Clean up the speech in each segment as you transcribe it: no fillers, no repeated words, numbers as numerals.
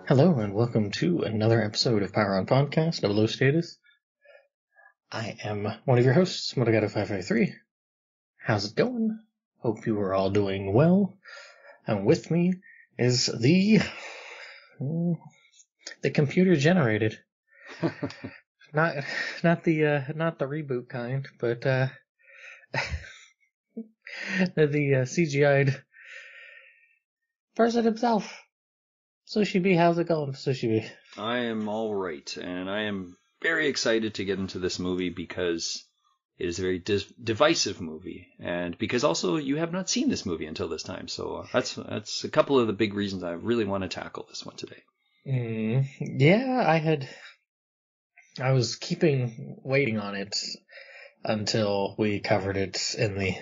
Hello and welcome to another episode of Power On Podcast, 00Status. I am one of your hosts, Motogato553. How's it going? Hope you are all doing well. And with me is the computer generated. not the reboot kind, but the CGI'd person himself. Sushi B, how's it going, Sushi B? I am all right, and I am very excited to get into this movie because it is a very divisive movie, and because also you have not seen this movie until this time, so that's a couple of the big reasons I really want to tackle this one today. Yeah, I was waiting on it until we covered it in the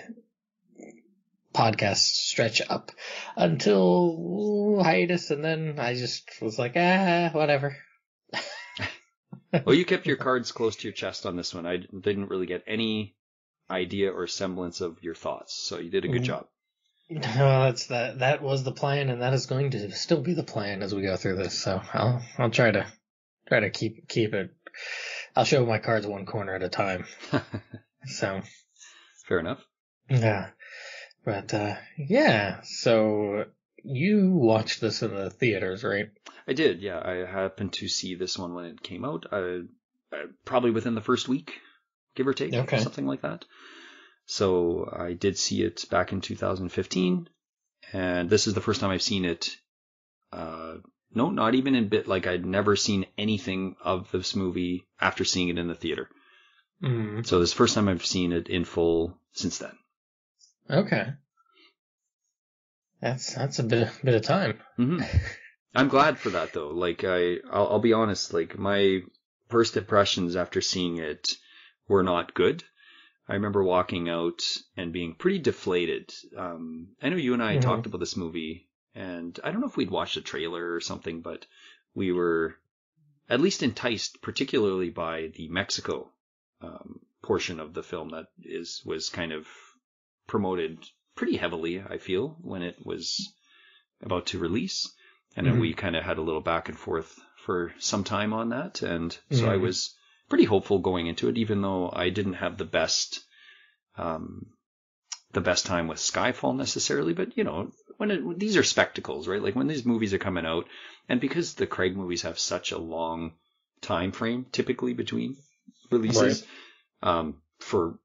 podcast stretch up until hiatus, and then I just was like, whatever. Well, you kept your cards close to your chest on this one. I didn't really get any idea or semblance of your thoughts, so you did a good job. Well, that was the plan, and that is going to still be the plan as we go through this. So I'll try to keep it. I'll show my cards one corner at a time. So fair enough. Yeah. But, yeah, so you watched this in the theaters, right? I did, yeah. I happened to see this one when it came out, probably within the first week, give or take, something like that. So I did see it back in 2015, and this is the first time I've seen it. No, not even in bit. Like, I'd never seen anything of this movie after seeing it in the theater. Mm-hmm. So this is the first time I've seen it in full since then. Okay. That's a bit of time. Mm-hmm. I'm glad for that, though. Like, I'll be honest, like, my first impressions after seeing it were not good. I remember walking out and being pretty deflated. I know you and I talked about this movie, and I don't know if we'd watched a trailer or something, but we were at least enticed, particularly by the Mexico portion of the film that was kind of promoted pretty heavily, I feel, when it was about to release. And then we kind of had a little back and forth for some time on that. And so I was pretty hopeful going into it, even though I didn't have the best time with Skyfall necessarily. But, you know, these are spectacles, right? Like when these movies are coming out, and because the Craig movies have such a long time frame typically between releases, for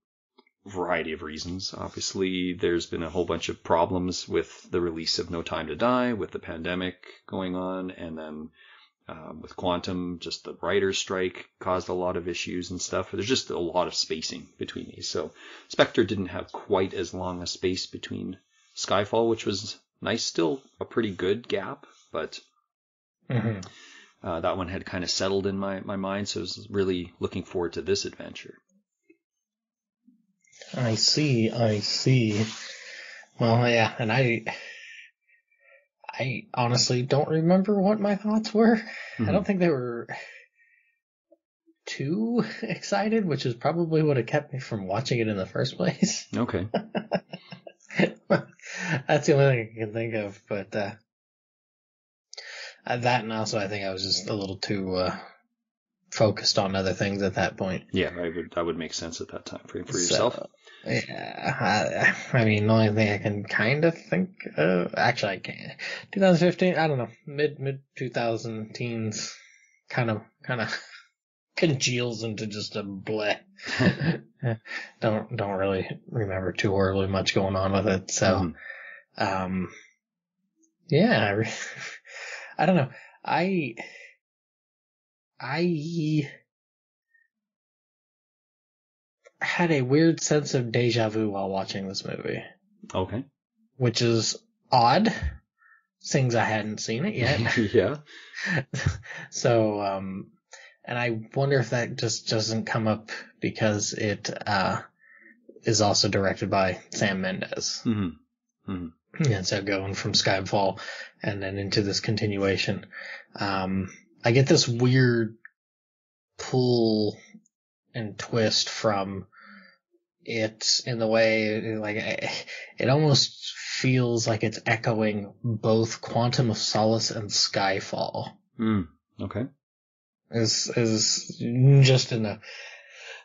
variety of reasons. Obviously, there's been a whole bunch of problems with the release of No Time to Die, with the pandemic going on, and then with Quantum, just the writer's strike caused a lot of issues and stuff. There's just a lot of spacing between these. So Spectre didn't have quite as long a space between Skyfall, which was nice, still a pretty good gap, but that one had kind of settled in my mind, so I was really looking forward to this adventure. I see. Well, yeah, and I honestly don't remember what my thoughts were. I don't think they were too excited, which is probably what had kept me from watching it in the first place. Okay. That's the only thing I can think of, but that, and also I think I was just a little too focused on other things at that point. Yeah, that would make sense at that time for yourself. Yeah, I mean, the only thing I can kind of think of, actually I can't. 2015, I don't know, mid 2000 teens, kind of congeals into just a bleh. Don't really remember too horribly much going on with it. So, yeah, I don't know. I had a weird sense of deja vu while watching this movie. Okay. Which is odd, since I hadn't seen it yet. Yeah. So, and I wonder if that just doesn't come up because it is also directed by Sam Mendes. And so going from Skyfall and then into this continuation, I get this weird pull and twist from it in the way, like, it almost feels like it's echoing both Quantum of Solace and Skyfall. Okay. Is just in a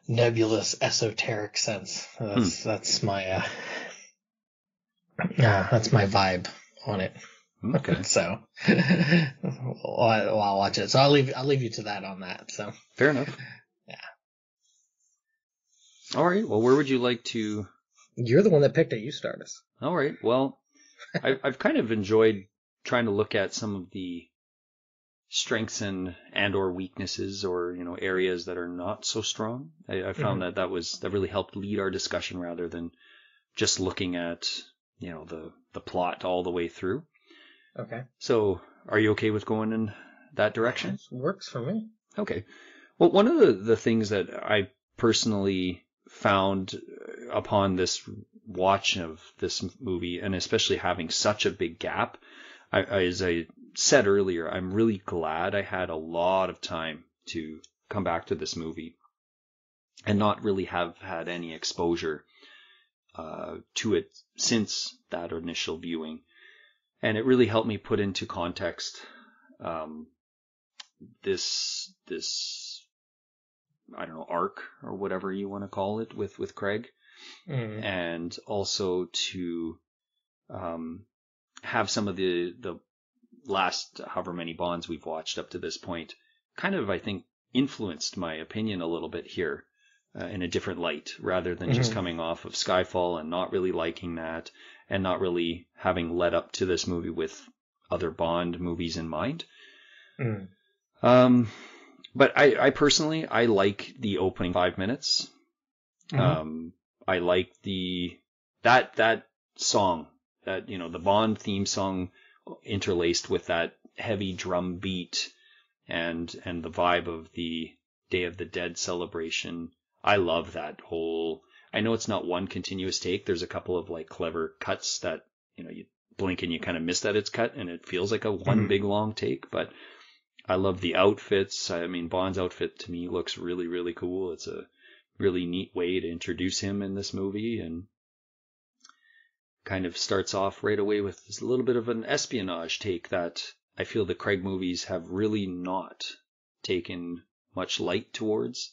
nebulous, esoteric sense. That's my vibe on it. Okay. So I'll watch it. So I'll leave you to that on that. So fair enough. Yeah. All right. Well, where would you like to? You're the one that picked it. You start us. All right. Well, I've kind of enjoyed trying to look at some of the strengths and or weaknesses, or areas that are not so strong. I found that really helped lead our discussion rather than just looking at the plot all the way through. Okay. So, are you okay with going in that direction? It works for me. Okay. Well, one of the things that I personally found upon this watch of this movie, and especially having such a big gap, as I said earlier, I'm really glad I had a lot of time to come back to this movie and not really have had any exposure to it since that initial viewing. And it really helped me put into context this I don't know, arc or whatever you want to call it with Craig. And also to have some of the last however many Bonds we've watched up to this point kind of, I think, influenced my opinion a little bit here in a different light, rather than just coming off of Skyfall and not really liking that and not really having led up to this movie with other Bond movies in mind. But I personally, I like the opening 5 minutes. I like that song, that the Bond theme song interlaced with that heavy drum beat and the vibe of the Day of the Dead celebration. I love that whole. I know it's not one continuous take. There's a couple of like clever cuts that you blink and you kind of miss that it's cut, and it feels like a one big long take. But I love the outfits. I mean, Bond's outfit to me looks really, really cool. It's a really neat way to introduce him in this movie, and kind of starts off right away with a little bit of an espionage take that I feel the Craig movies have really not taken much light towards.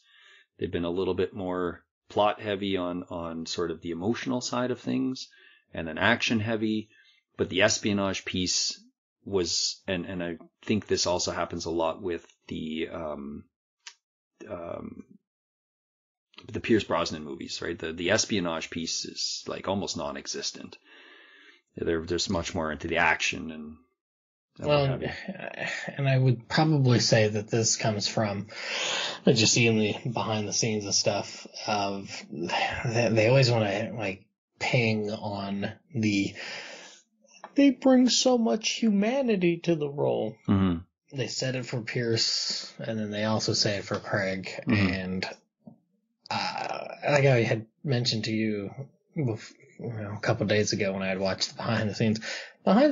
They've been a little bit more plot heavy on sort of the emotional side of things, and then action heavy. But the espionage piece was, and I think this also happens a lot with the Pierce Brosnan movies, right? The espionage piece is like almost non-existent. There's much more into the action and what have you. And I would probably say that this comes from just seeing the behind the scenes and stuff of they always want to like ping on they bring so much humanity to the role. They said it for Pierce, and then they also say it for Craig. And like I had mentioned to you a couple of days ago when I had watched the behind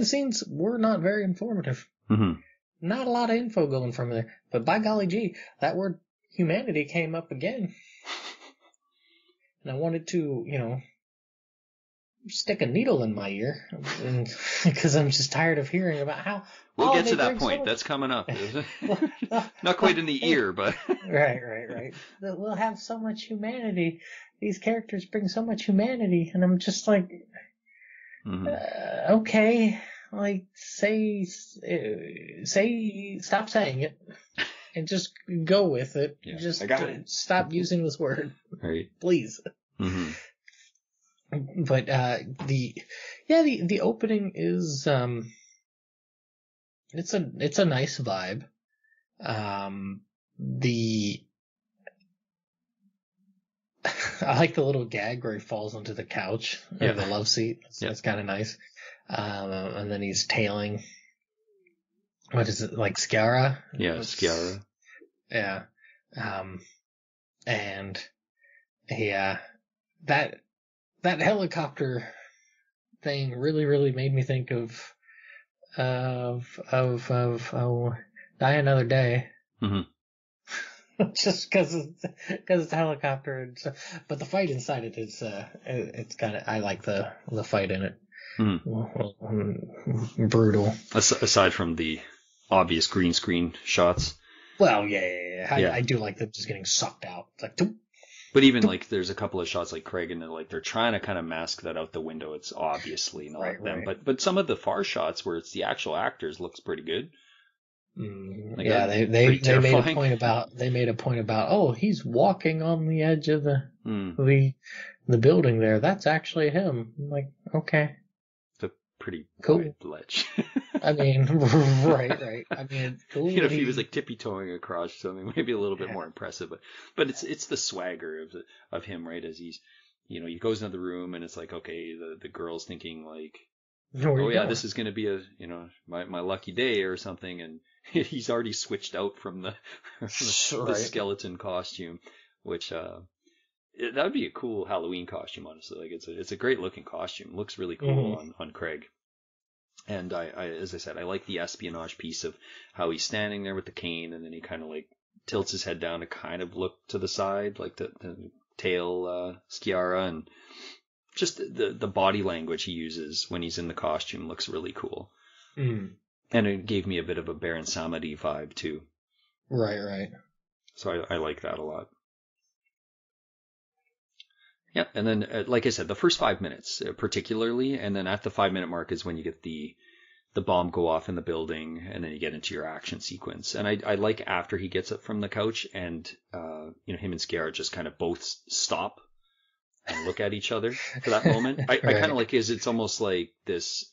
the scenes were not very informative. Not a lot of info going from there, but by golly gee, that word humanity came up again. And I wanted to, stick a needle in my ear, because I'm just tired of hearing about how. We'll get to that point. That's coming up. Not quite in the ear, but. Right. We'll have so much humanity. These characters bring so much humanity, and I'm just like, okay, like say, stop saying it, and just go with it. Yeah, just I got it. Stop using this word, right? Please. But the opening is it's a nice vibe. I like the little gag where he falls onto the couch or the love seat. That's kind of nice. And then he's tailing. What is it, like Sciarra? Yeah, Sciarra. Yeah. And yeah, that helicopter thing really, really made me think of Die Another Day. Just because it's a helicopter, and stuff. But the fight inside it is it's kind of, I like the fight in it. Brutal. Aside from the obvious green screen shots. Well, yeah. I do like them just getting sucked out. It's like, doop, but even doop. like there's a couple of shots like Craig and like they're trying to kind of mask that out the window. It's obviously not them. Right. But some of the far shots where it's the actual actors looks pretty good. Like, yeah, they made a point about oh, he's walking on the edge of the building there. That's actually him. I'm like, okay. It's a pretty cool wide ledge. I mean, right. I mean, cool. You know, if he was like tippy-toeing across something, maybe a little bit more impressive. But it's the swagger of him, right? As he's, you know, he goes into the room and it's like, okay, the girl's thinking like, oh yeah, this is going to be a, you know, my lucky day or something, and he's already switched out from the skeleton costume, which that would be a cool Halloween costume, honestly. Like it's a great looking costume. It looks really cool on Craig. And I, as I said, I like the espionage piece of how he's standing there with the cane, and then he kind of like tilts his head down to kind of look to the side, like the tail Sciarra, and just the body language he uses when he's in the costume looks really cool. And it gave me a bit of a Baron Samedi vibe too. Right. So I like that a lot. Yeah, and then like I said, the first 5 minutes particularly, and then at the 5-minute mark is when you get the bomb go off in the building, and then you get into your action sequence. And I like after he gets up from the couch, and you know, him and Sciarra just kind of both stop and look at each other for that moment. I kind of like it's almost like this.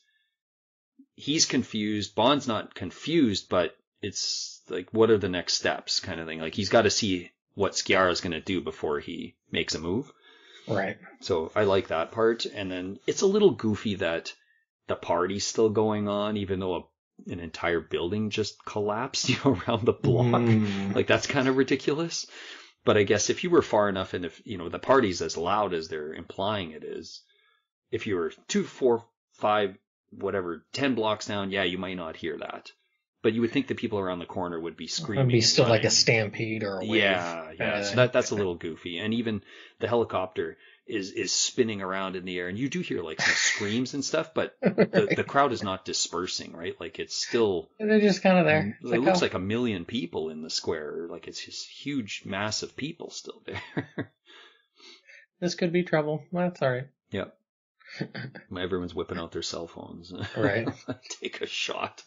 He's confused. Bond's not confused, but it's like, what are the next steps kind of thing. Like he's got to see what Sciarra's going to do before he makes a move. Right. So I like that part. And then it's a little goofy that the party's still going on, even though an entire building just collapsed, you know, around the block. Like that's kind of ridiculous. But I guess if you were far enough, and if, you know, the party's as loud as they're implying it is, if you were 2, 4, 5, whatever, 10 blocks down, yeah, you might not hear that. But you would think the people around the corner would be screaming. It'd be still like a stampede or a wave. Yeah. So that's a little goofy. And even the helicopter is spinning around in the air, and you do hear like some screams and stuff, but the crowd is not dispersing, right? Like it's still. They're just kind of there. It looks like 1 million people in the square. Like it's this huge mass of people still there. This could be trouble. That's all right. Yep. Everyone's whipping out their cell phones. Right. Take a shot.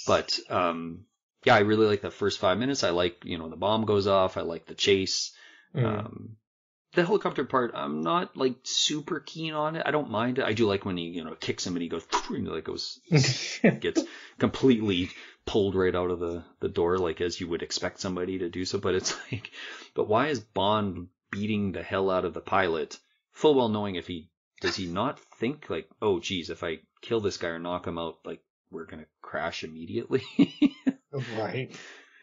But yeah, I really like the first 5 minutes. I like, you know, the bomb goes off. I like the chase. The helicopter part, I'm not like super keen on it. I don't mind it. I do like when he, you know, kicks him and he goes, gets completely pulled right out of the door, like as you would expect somebody to do so. But it's like, but why is Bond beating the hell out of the pilot, full well knowing does he not think like, oh geez, if I kill this guy or knock him out, like we're gonna crash immediately? Right.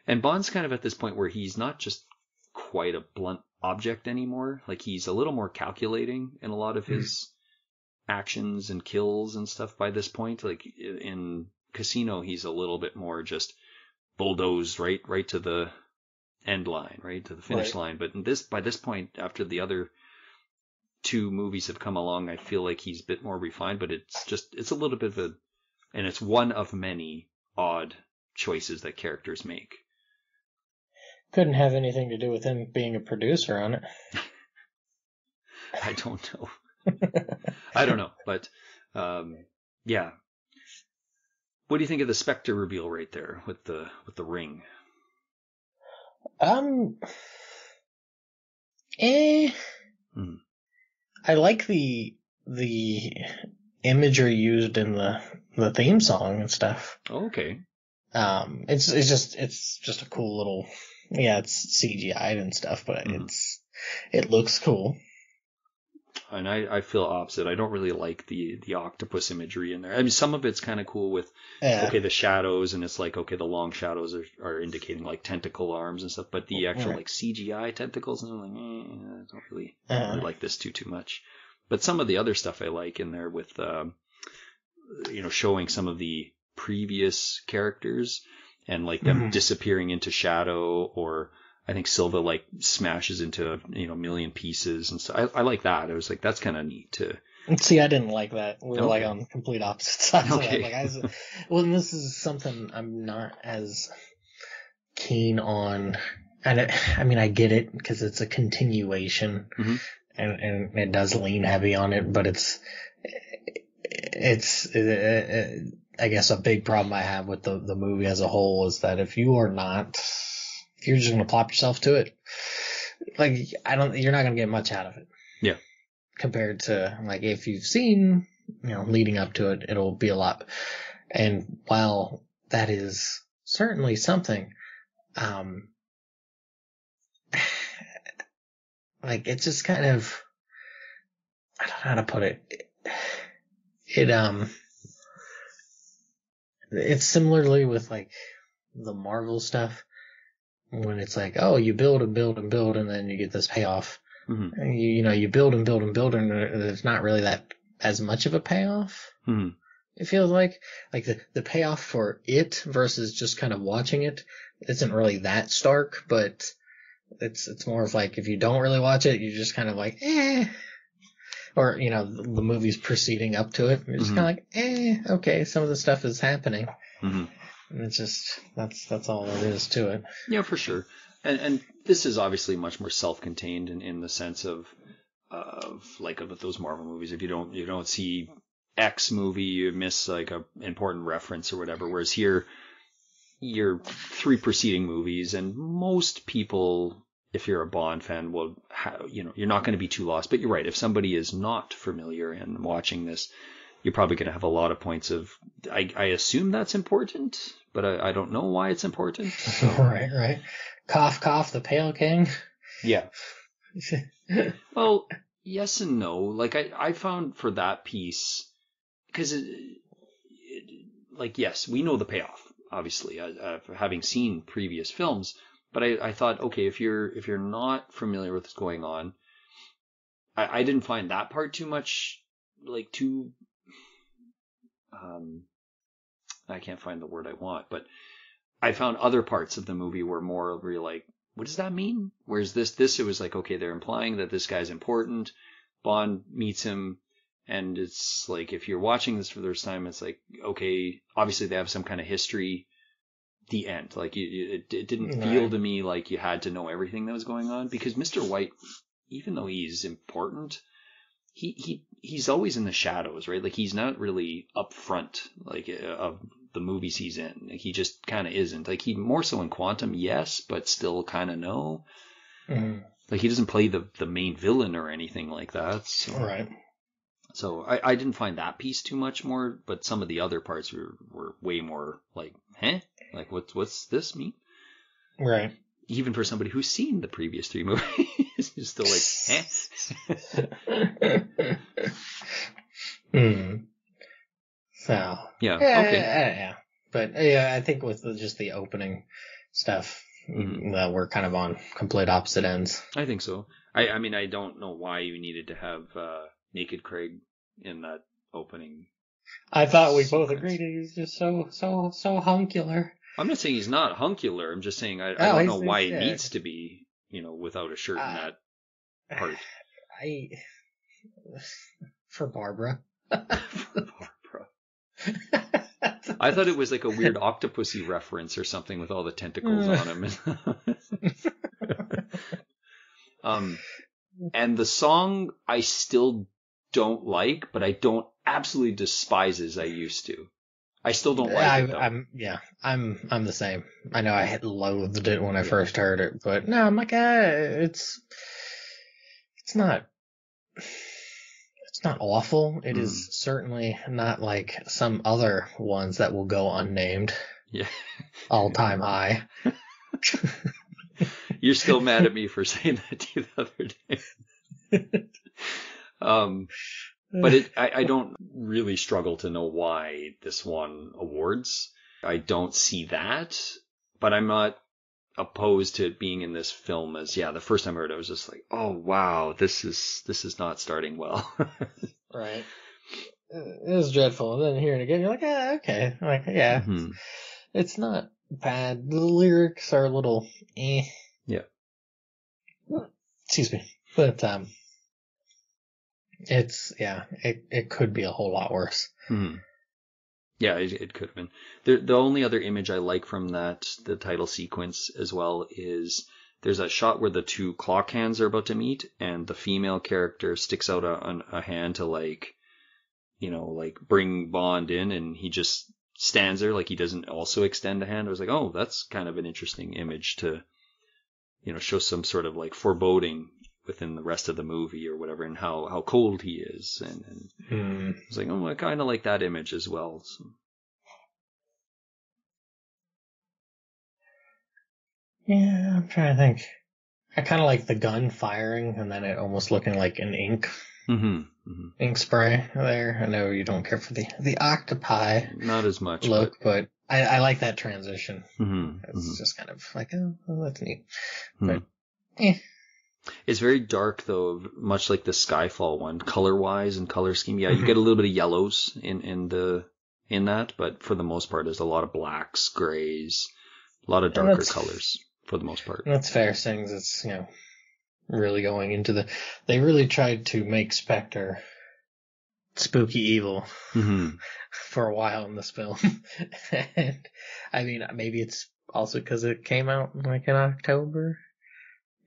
And Bond's kind of at this point where he's not just quite a blunt object anymore. Like he's a little more calculating in a lot of his actions and kills and stuff by this point. Like in Casino, he's a little bit more just bulldozed right to the end line, right to the finish line. But by this point, after the other 2 movies have come along, I feel like he's a bit more refined. But it's a little bit of and it's one of many odd choices that characters make. Couldn't have anything to do with him being a producer on it. I don't know. But yeah. What do you think of the Spectre reveal right there with the ring? I like the imagery used in the theme song and stuff. Oh, okay. It's just a cool little, it's CGI'd and stuff, but it looks cool. And I feel opposite. I don't really like the octopus imagery in there. I mean, some of it's kind of cool with, the shadows, and it's like, okay, the long shadows are indicating like tentacle arms and stuff, but the actual like CGI tentacles, and I'm like, I don't really like this too much. But some of the other stuff I like in there with, showing some of the previous characters and like them disappearing into shadow, or I think Silva like smashes into 1 million pieces and so I like that. I was like, that's kind of neat to See, I didn't like that. We were like Okay. on complete opposite sides of that. Okay. Like well, and this is something I'm not as keen on. And I mean, I get it because it's a continuation, Mm-hmm. and it does lean heavy on it, but I guess a big problem I have with the movie as a whole is that if you're just going to plop yourself to it, like, you're not going to get much out of it. Yeah. Compared to, like, if you've seen, leading up to it, it'll be a lot. And while that is certainly something, like, it's just kind of, I don't know how to put it. It's similarly with, like, the Marvel stuff, when it's like, oh, you build and build and build, and then you get this payoff. Mm-hmm. And you build and build and build, and there's not really that as much of a payoff. Mm-hmm. It feels like the payoff for it versus just kind of watching it isn't really that stark, but it's more of like, if you don't really watch it, you're just kind of like, eh. Or, the movies proceeding up to it, you're just kind of like, eh, okay, some of the stuff is happening. Mm-hmm. And it's just, that's all there is to it. Yeah, for sure. And this is obviously much more self-contained in the sense of like with those Marvel movies. If you don't see X movie, you miss like a important reference or whatever. Whereas here, your 3 preceding movies, and most people, if you're a Bond fan, will you're not going to be too lost. But you're right. If somebody is not familiar and watching this, you're probably going to have a lot of points of, I assume that's important, but I don't know why it's important. So. Right. Cough, cough, the Pale King. Yeah. Well, yes and no. Like, I found for that piece, because like, yes, we know the payoff, obviously, having seen previous films. But I thought, okay, if you're not familiar with what's going on, I didn't find that part too much, like, too. I can't find the word I want, but I found other parts of the movie were more where you're like, what does that mean? Whereas this, it was like, okay, they're implying that this guy's important. Bond meets him, and it's like, if you're watching this for the first time, it's like, okay, obviously they have some kind of history. The end. Like, it didn't feel to me like you had to know everything that was going on, because Mr. White, even though he's important, he's always in the shadows, right? Like, he's not really up front, like, of the movies he's in. Like, he just kind of isn't. Like, he more so in Quantum, yes, but still kind of no. Mm-hmm. Like, he doesn't play the main villain or anything like that. So. Right. So I didn't find that piece too much more, but some of the other parts were way more like, like, what's this mean? Right. Even for somebody who's seen the previous 3 movies, is still like, So. Yeah. Okay. Yeah. But yeah, I think with just the opening stuff, we're kind of on complete opposite ends. I think so. I mean, I don't know why you needed to have Naked Craig in that opening. I thought we both agreed he was just so hunkular. I'm not saying he's not hunkular. I'm just saying I don't know why it needs to be, without a shirt in that part. For Barbara. For Barbara. I thought it was like a weird Octopussy reference or something with all the tentacles on him. And the song I still don't like, but I don't absolutely despise as I used to. I still don't like it, though. I'm the same. I know I had loathed it when I first heard it, but no, I'm like, it's not awful. It is certainly not like some other ones that will go unnamed. Yeah. All-time high. You're still mad at me for saying that to you the other day. But I don't really struggle to know why this won awards. I don't see that, but I'm not opposed to it being in this film as, the first time I heard it, I was just like, oh wow, this is not starting well. Right. It was dreadful. And then hearing it again, you're like, okay. Like, yeah, it's not bad. The lyrics are a little eh. Yeah. Excuse me. But, It could be a whole lot worse. Mm-hmm. Yeah, it could have been. The only other image I like from the title sequence as well, is there's a shot where the two clock hands are about to meet, and the female character sticks out a hand to like bring Bond in, and he just stands there like he doesn't also extend a hand. I was like, oh, that's kind of an interesting image to, show some sort of like foreboding within the rest of the movie or whatever, and how cold he is. And I was like, oh, I kind of like that image as well. So. Yeah, I'm trying to think. I kind of like the gun firing and then it almost looking like an ink spray there. I know you don't care for the octopi not as much look, but I like that transition. Mm-hmm, it's just kind of like, oh, well, that's neat. But it's very dark though, much like the Skyfall one, color wise and color scheme. Yeah, you get a little bit of yellows in that, but for the most part, there's a lot of blacks, grays, a lot of darker colors for the most part. That's fair, seeing it's really going into they really tried to make Spectre spooky evil for a while in this film. And I mean, maybe it's also because it came out like in October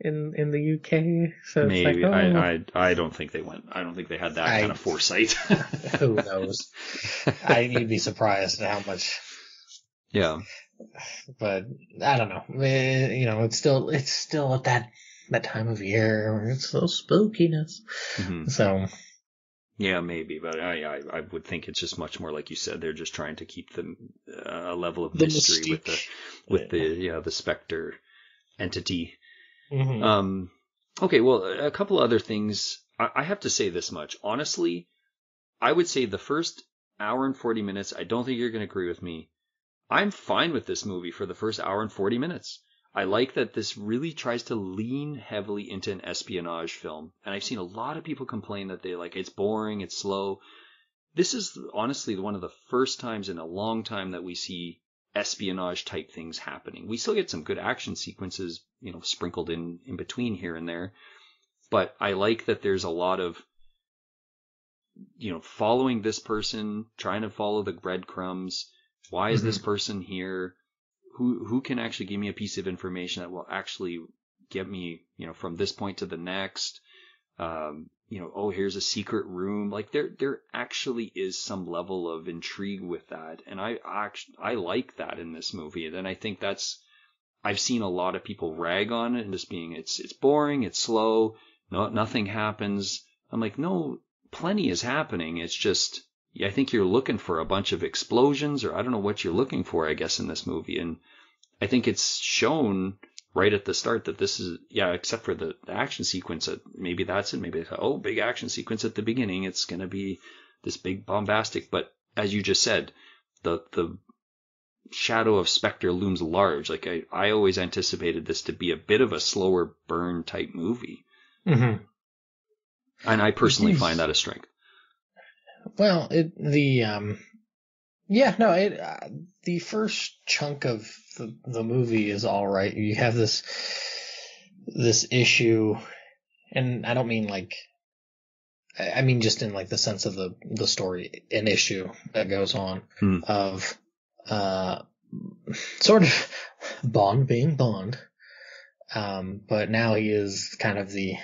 in the UK, so maybe it's like, I don't think they went. I don't think they had that kind of foresight. Who knows? You'd be surprised at how much. Yeah, but I don't know. It's still at that time of year where it's so spookiness. So. Yeah, maybe, but I would think it's just much more like you said. They're just trying to keep a level of mystery with the Spectre entity. Okay, well, a couple other things. I have to say this much. Honestly, I would say the first hour and 40 minutes, I don't think you're going to agree with me. I'm fine with this movie for the first hour and 40 minutes. I like that this really tries to lean heavily into an espionage film. And I've seen a lot of people complain that they like it's boring, it's slow. This is honestly one of the first times in a long time that we see espionage type things happening. We still get some good action sequences, sprinkled in between here and there. But I like that there's a lot of, following this person, trying to follow the breadcrumbs. Why is this person here? Who can actually give me a piece of information that will actually get me, from this point to the next? Here's a secret room. Like there actually is some level of intrigue with that, and I like that in this movie. And I think I've seen a lot of people rag on it and just being it's boring, it's slow, nothing happens. I'm like, no, plenty is happening. It's just. I think you're looking for a bunch of explosions, or I don't know what you're looking for, I guess, in this movie. And I think it's shown right at the start that this is, except for the action sequence, maybe that's it. Maybe it's, big action sequence at the beginning. It's going to be this big bombastic. But as you just said, the shadow of Spectre looms large. Like I always anticipated this to be a bit of a slower burn type movie. And I personally find that a strength. Well, the first chunk of the movie is all right. You have this issue, and I don't mean I mean just in like the sense of the story, an issue that goes on of sort of Bond being Bond, but now he is kind of the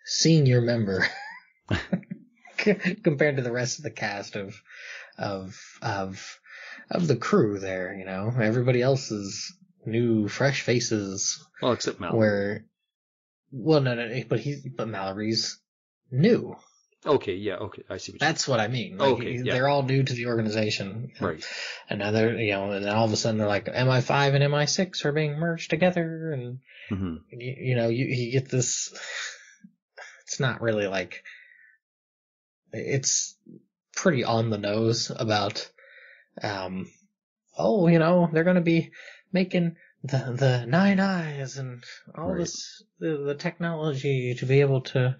senior member. Compared to the rest of the cast of the crew there, everybody else is new, fresh faces. Well, except Mallory. No, but Mallory's new. Okay, yeah, okay, I see. That's what I mean. They're all new to the organization, right? And now they're, and then all of a sudden they're like MI5 and MI6 are being merged together, and you get this. It's not really like. It's pretty on the nose about, they're going to be making the 9 eyes and all this, the technology to be able to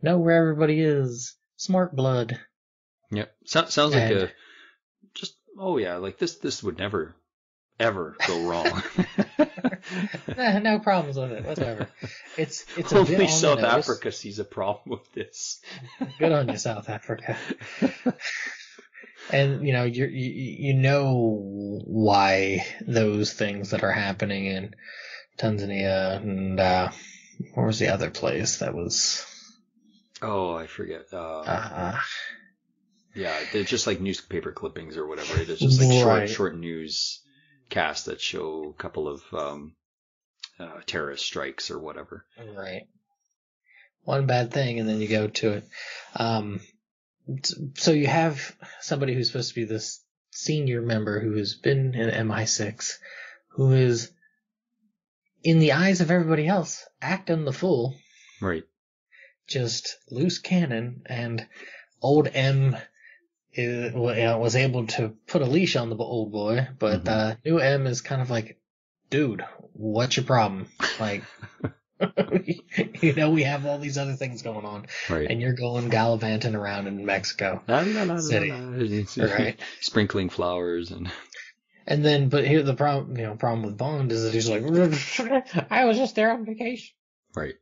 know where everybody is. Smart blood. Yep. Sounds like like this would never, ever go wrong. No problems with it whatsoever. It's a bit Only on South the nose. Africa sees a problem with this. Good on you, South Africa. And you know why those things that are happening in Tanzania and where was the other place that was? Oh, I forget. Yeah, they're just like newspaper clippings or whatever. It's just like short news casts that show a couple of terrorist strikes or whatever. Right. One bad thing, and then you go to it. So you have somebody who's supposed to be this senior member who has been in MI6, who is, in the eyes of everybody else, acting the fool. Right. Just loose cannon, and old M was able to put a leash on the old boy, but new M is kind of like, dude, what's your problem? Like, we have all these other things going on, right. And you're going gallivanting around in Mexico City, right? Sprinkling flowers and then, but here the problem with Bond is that he's like, I was just there on vacation, right?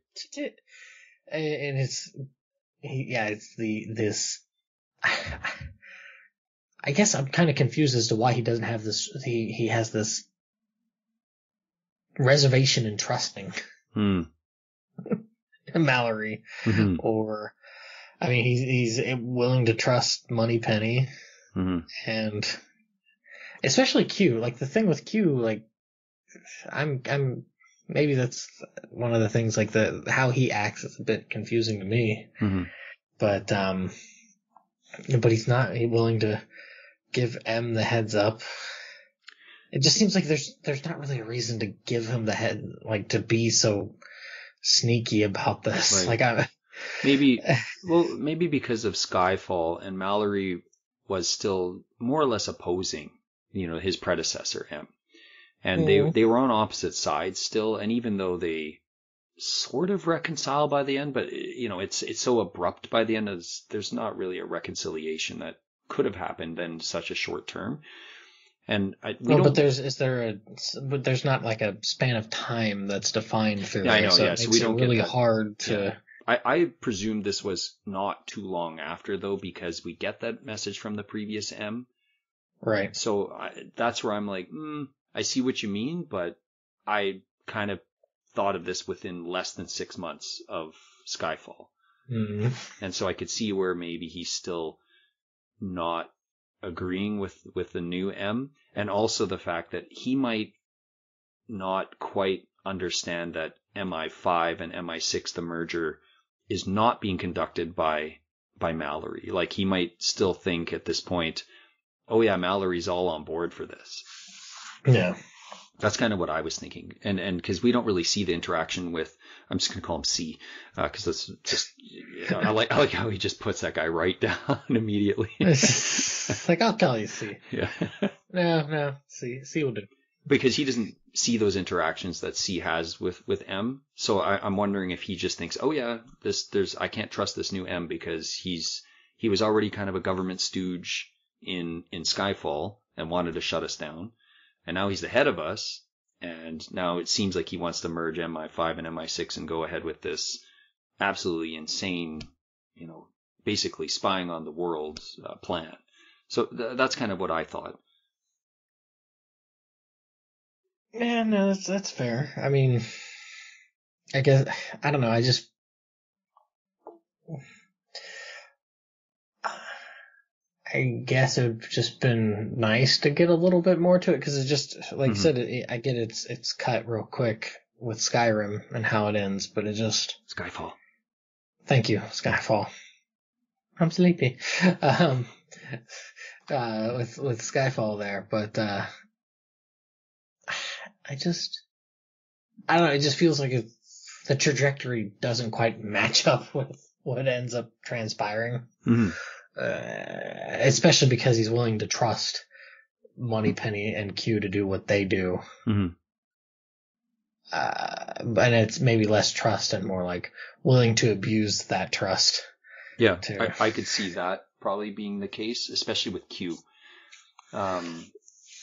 And it's this. I guess I'm kind of confused as to why he doesn't have this. He has this reservation in trusting Mallory, or I mean, he's willing to trust Moneypenny, and especially Q. Like the thing with Q, like I'm maybe that's one of the things. Like how he acts is a bit confusing to me, but he's not willing to give M the heads up. It just seems like there's not really a reason to give him the head, like to be so sneaky about this. Right. Like maybe because of Skyfall, and Mallory was still more or less opposing, his predecessor M, and they were on opposite sides still. And even though they sort of reconcile by the end, but it's so abrupt by the end, there's not really a reconciliation that could have happened in such a short term. And but there's not like a span of time that's defined through there. I know, so yeah. it So makes we don't it really get that. hard to. Yeah. I presume this was not too long after, though, because we get that message from the previous M. Right. So that's where I'm like, I see what you mean, but I kind of thought of this within less than 6 months of Skyfall. Mm-hmm. And so I could see where maybe he's still not agreeing with the new M, and also the fact that he might not quite understand that MI5 and MI6, the merger, is not being conducted by Mallory. Like, he might still think at this point, oh yeah, Mallory's all on board for this. Yeah. That's kind of what I was thinking. And because we don't really see the interaction with, I'm just going to call him C, because that's just, I like how he just puts that guy right down immediately. It's like, I'll call you C. Yeah. No, C will do. Because he doesn't see those interactions that C has with M. So I'm wondering if he just thinks, oh yeah, I can't trust this new M because he was already kind of a government stooge in Skyfall and wanted to shut us down. And now he's the head of us, and now it seems like he wants to merge MI5 and MI6 and go ahead with this absolutely insane, basically spying on the world plan. So that's kind of what I thought. Yeah, no, that's fair. I mean, I guess, I don't know, I guess it would just been nice to get a little bit more to it, because it just, like I said, I get it's cut real quick with Skyrim and how it ends, but it just... Skyfall. Thank you, Skyfall. I'm sleepy. With Skyfall there, but I don't know, it just feels like the trajectory doesn't quite match up with what ends up transpiring. Mm-hmm. Especially because he's willing to trust Moneypenny and Q to do what they do. Mm-hmm. And it's maybe less trust and more like willing to abuse that trust. Yeah, I could see that probably being the case, especially with Q.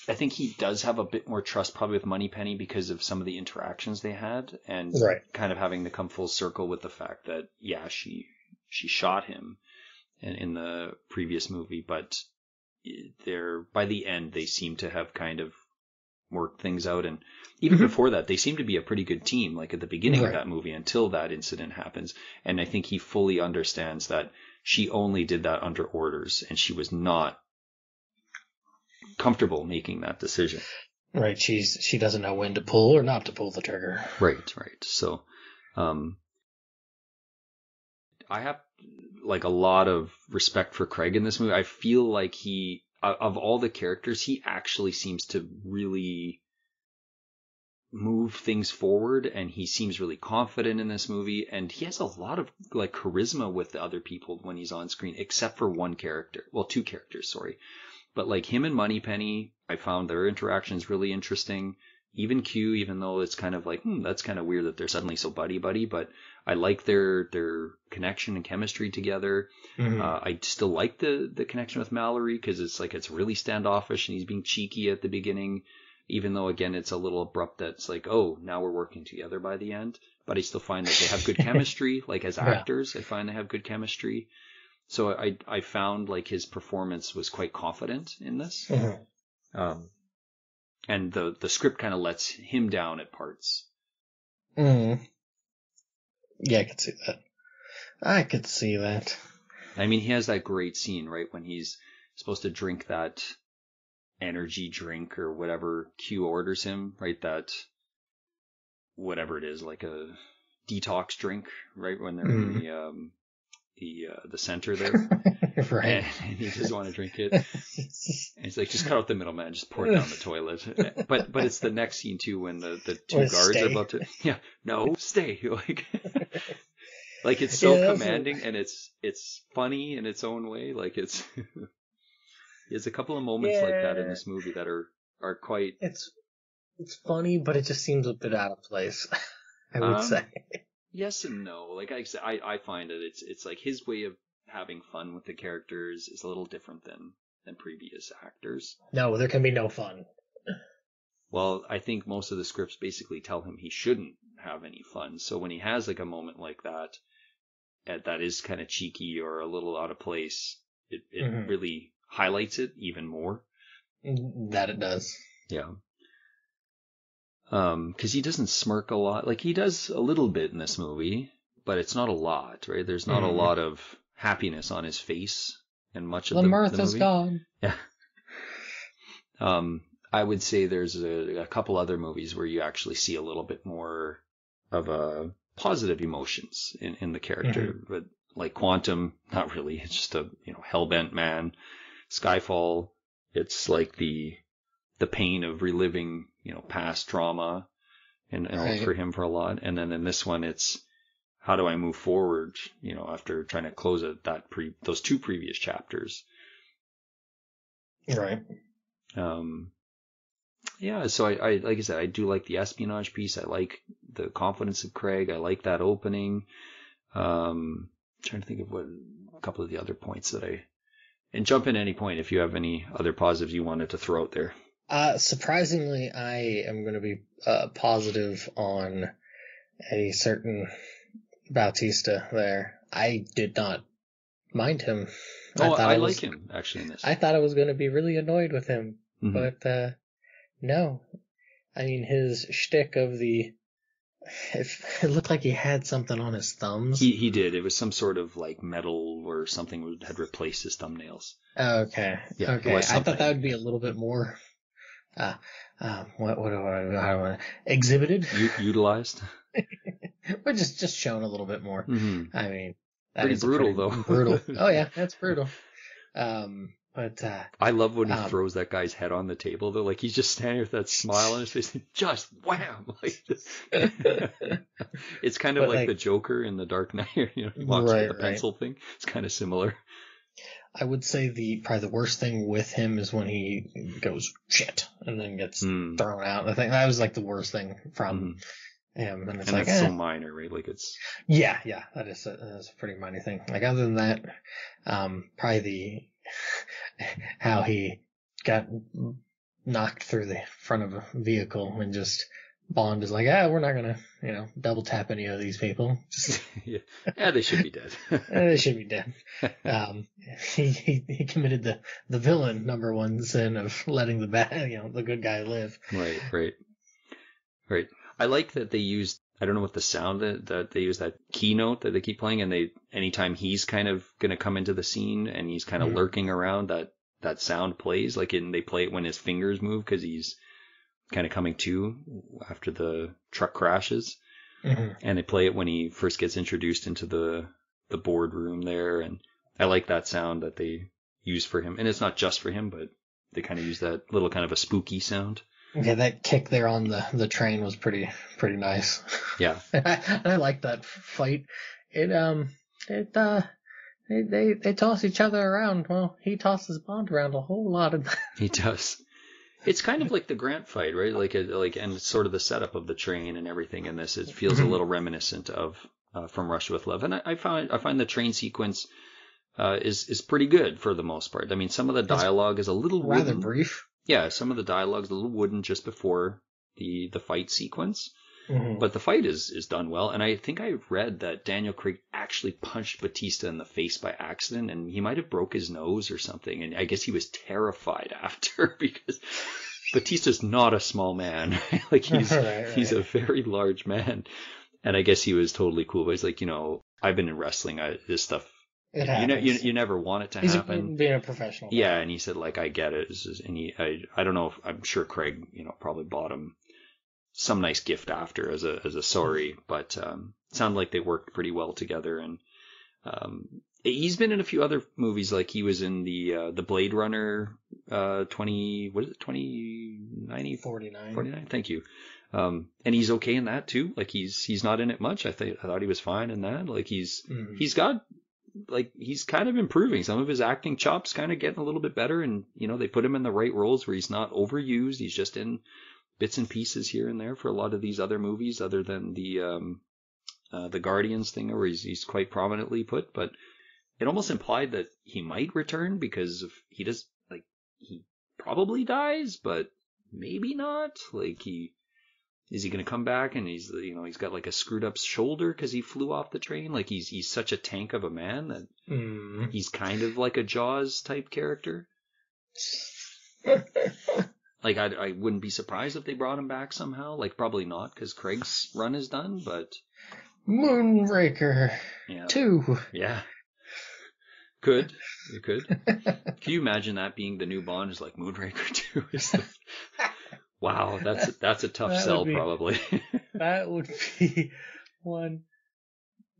I think he does have a bit more trust probably with Moneypenny because of some of the interactions they had, and kind of having to come full circle with the fact that she shot him in the previous movie, but by the end they seem to have kind of worked things out, and even before that they seem to be a pretty good team, like at the beginning of that movie until that incident happens. And I think he fully understands that she only did that under orders and she was not comfortable making that decision. Right. She doesn't know when to pull or not to pull the trigger. Right. So I have like a lot of respect for Craig in this movie. I feel like he, of all the characters, he actually seems to really move things forward, and he seems really confident in this movie, and he has a lot of like charisma with the other people when he's on screen, except for one character. Well, two characters, sorry. But like him and Moneypenny, I found their interactions really interesting. Even Q, even though it's kind of like, that's kind of weird that they're suddenly so buddy-buddy, but I like their connection and chemistry together. I still like the connection with Mallory, because it's like it's really standoffish and he's being cheeky at the beginning, even though, again, it's a little abrupt that it's like, oh, now we're working together by the end. But I still find that they have good chemistry. Like as actors, I find they have good chemistry. So I found like his performance was quite confident in this. And the script kind of lets him down at parts. Yeah, I could see that. I mean, he has that great scene, right, when he's supposed to drink that energy drink or whatever Q orders him, right? That whatever it is, like a detox drink, right? When they're in the center there, right? And he doesn't want to drink it. And he's like, just cut out the middle, man. Just pour it down the toilet. But it's the next scene too when the two guards are about to stay like it's so commanding and it's funny in its own way. Like it's. There's a couple of moments like that in this movie that are quite. It's funny, but it just seems a bit out of place. I would say. Yes and no. Like I said, I find it. It's like his way of having fun with the characters is a little different than previous actors. No, there can be no fun. Well, I think most of the scripts basically tell him he shouldn't have any fun. So when he has like a moment like that is kind of cheeky or a little out of place, it really highlights it even more. That it does. Yeah. Because he doesn't smirk a lot. Like he does a little bit in this movie, but it's not a lot, right? There's not a lot of happiness on his face and much of the movie. Mirth is gone. Yeah. I would say there's a couple other movies where you actually see a little bit more of a positive emotions in the character, but like Quantum, not really. It's just a hellbent man. Skyfall, it's like the pain of reliving past trauma and for him for a lot. And then in this one, it's how do I move forward after trying to close it those two previous chapters. Right. Yeah, so I like I said, I do like the espionage piece. I like the confidence of Craig. I like that opening. Trying to think of a couple of the other points and jump in any point if you have any other positives you wanted to throw out there. Surprisingly, I am going to be positive on a certain Bautista there. I did not mind him. I like him actually in this. I thought I was going to be really annoyed with him, but no. I mean, his shtick of it looked like he had something on his thumbs. He did. It was some sort of like metal or something had replaced his thumbnails. Okay. Yeah, okay. I thought that would be a little bit more. What do I want? Exhibited? Utilized? But just shown a little bit more. I mean, that pretty is brutal though. Brutal. Oh yeah, that's brutal. But I love when he throws that guy's head on the table though. Like he's just standing with that smile on his face, and just wham! Like it's kind of like the Joker in The Dark Knight. He walks with the pencil thing. It's kind of similar. I would say probably the worst thing with him is when he goes shit and then gets thrown out. I think that was like the worst thing from him, and it's so minor, right? Like it's yeah, that is a pretty minor thing. Like other than that, probably how he got knocked through the front of a vehicle, and just Bond is like, we're not gonna, double tap any of these people. Just, yeah, they should be dead. they should be dead. He committed the villain number one sin of letting the good guy live. Right. I like that they used, I don't know what the sound that they use, that keynote that they keep playing, and anytime he's kind of going to come into the scene and he's kind of lurking around, that sound plays, like they play it when his fingers move because he's kind of coming to after the truck crashes. And they play it when he first gets introduced into the boardroom there, and I like that sound that they use for him. And it's not just for him, but they kind of use that little kind of a spooky sound. Yeah, that kick there on the train was pretty nice. Yeah. and I like that fight. They toss each other around. Well, he tosses Bond around a whole lot. He does. It's kind of like the Grant fight, right? And it's sort of the setup of the train and everything in this. It feels a little reminiscent of From Russia with Love, and I find the train sequence is pretty good for the most part. I mean, some of the dialogue is a little rather wooden. Brief. Yeah, some of the dialogue is a little wooden just before the fight sequence, but the fight is done well. And I think I read that Daniel Craig actually punched Batista in the face by accident, and he might have broke his nose or something. And I guess he was terrified after because Batista's not a small man. Like he's a very large man, and I guess he was totally cool. But he's like, I've been in wrestling. This stuff. You never want it to happen. Being a professional. Yeah, and he said, like, I get it. I don't know if I'm sure Craig, probably bought him some nice gift after as a sorry, but it sounded like they worked pretty well together. And he's been in a few other movies, like he was in the Blade Runner 2049. Thank you. And he's okay in that too. Like he's not in it much. I thought he was fine in that. Like he's got. Like he's kind of improving. Some of his acting chops kind of getting a little bit better, and they put him in the right roles where he's not overused. He's just in bits and pieces here and there for a lot of these other movies, other than the Guardians thing, where he's quite prominently put. But it almost implied that he might return because he probably dies, but maybe not. Like is he going to come back and he's got like a screwed up shoulder because he flew off the train? Like he's such a tank of a man that he's kind of like a Jaws type character. Like I wouldn't be surprised if they brought him back somehow. Like probably not because Craig's run is done, but Moonraker 2. Yeah. Could. Can you imagine that being the new Bond? Is like Moonraker 2 Wow, that's a tough sell, probably. That would be one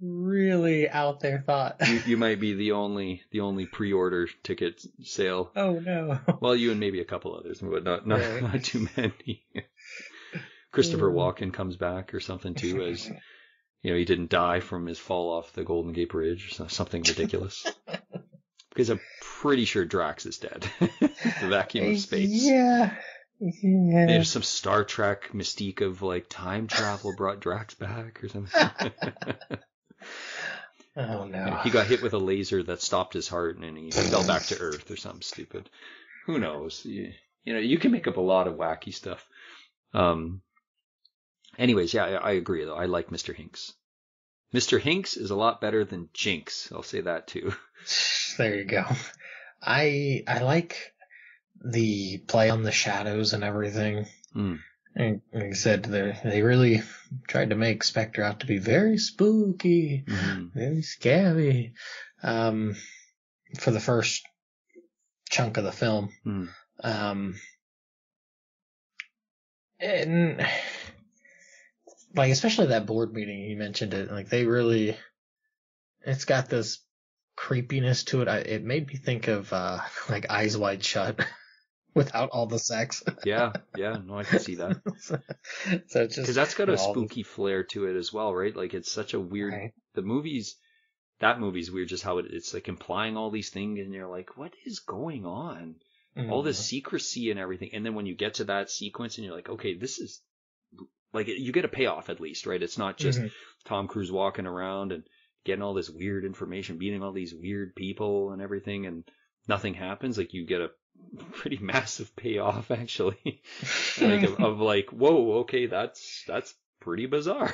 really out there thought. You might be the only pre-order ticket sale. Oh no. Well, you and maybe a couple others, but not too many. Christopher Walken comes back or something too, as he didn't die from his fall off the Golden Gate Bridge, or something ridiculous. Because I'm pretty sure Drax is dead. The vacuum of space. Yeah. There's some Star Trek mystique of like time travel brought Drax back or something. Oh no. He got hit with a laser that stopped his heart and he fell back to Earth or something stupid. Who knows? You can make up a lot of wacky stuff. Anyways, yeah, I agree though. I like Mr. Hinks. Mr. Hinks is a lot better than Jinx. I'll say that too. There you go. I like the play on the shadows and everything. And like I said, they really tried to make Spectre out to be very spooky, very scary, for the first chunk of the film. And like, especially that board meeting, you mentioned it, like it's got this creepiness to it. It made me think of, like Eyes Wide Shut. Without all the sex. Yeah, no, I can see that. So it's just because that's got a spooky flair to it as well, right? Like it's such a weird. Right. That movie's weird, just how it's like implying all these things, and you're like, what is going on? All this secrecy and everything, and then when you get to that sequence, and you're like, okay, this is like you get a payoff at least, right? It's not just Tom Cruise walking around and getting all this weird information, meeting all these weird people and everything, and nothing happens. Like you get a pretty massive payoff, actually. Like of like, whoa, okay, that's pretty bizarre.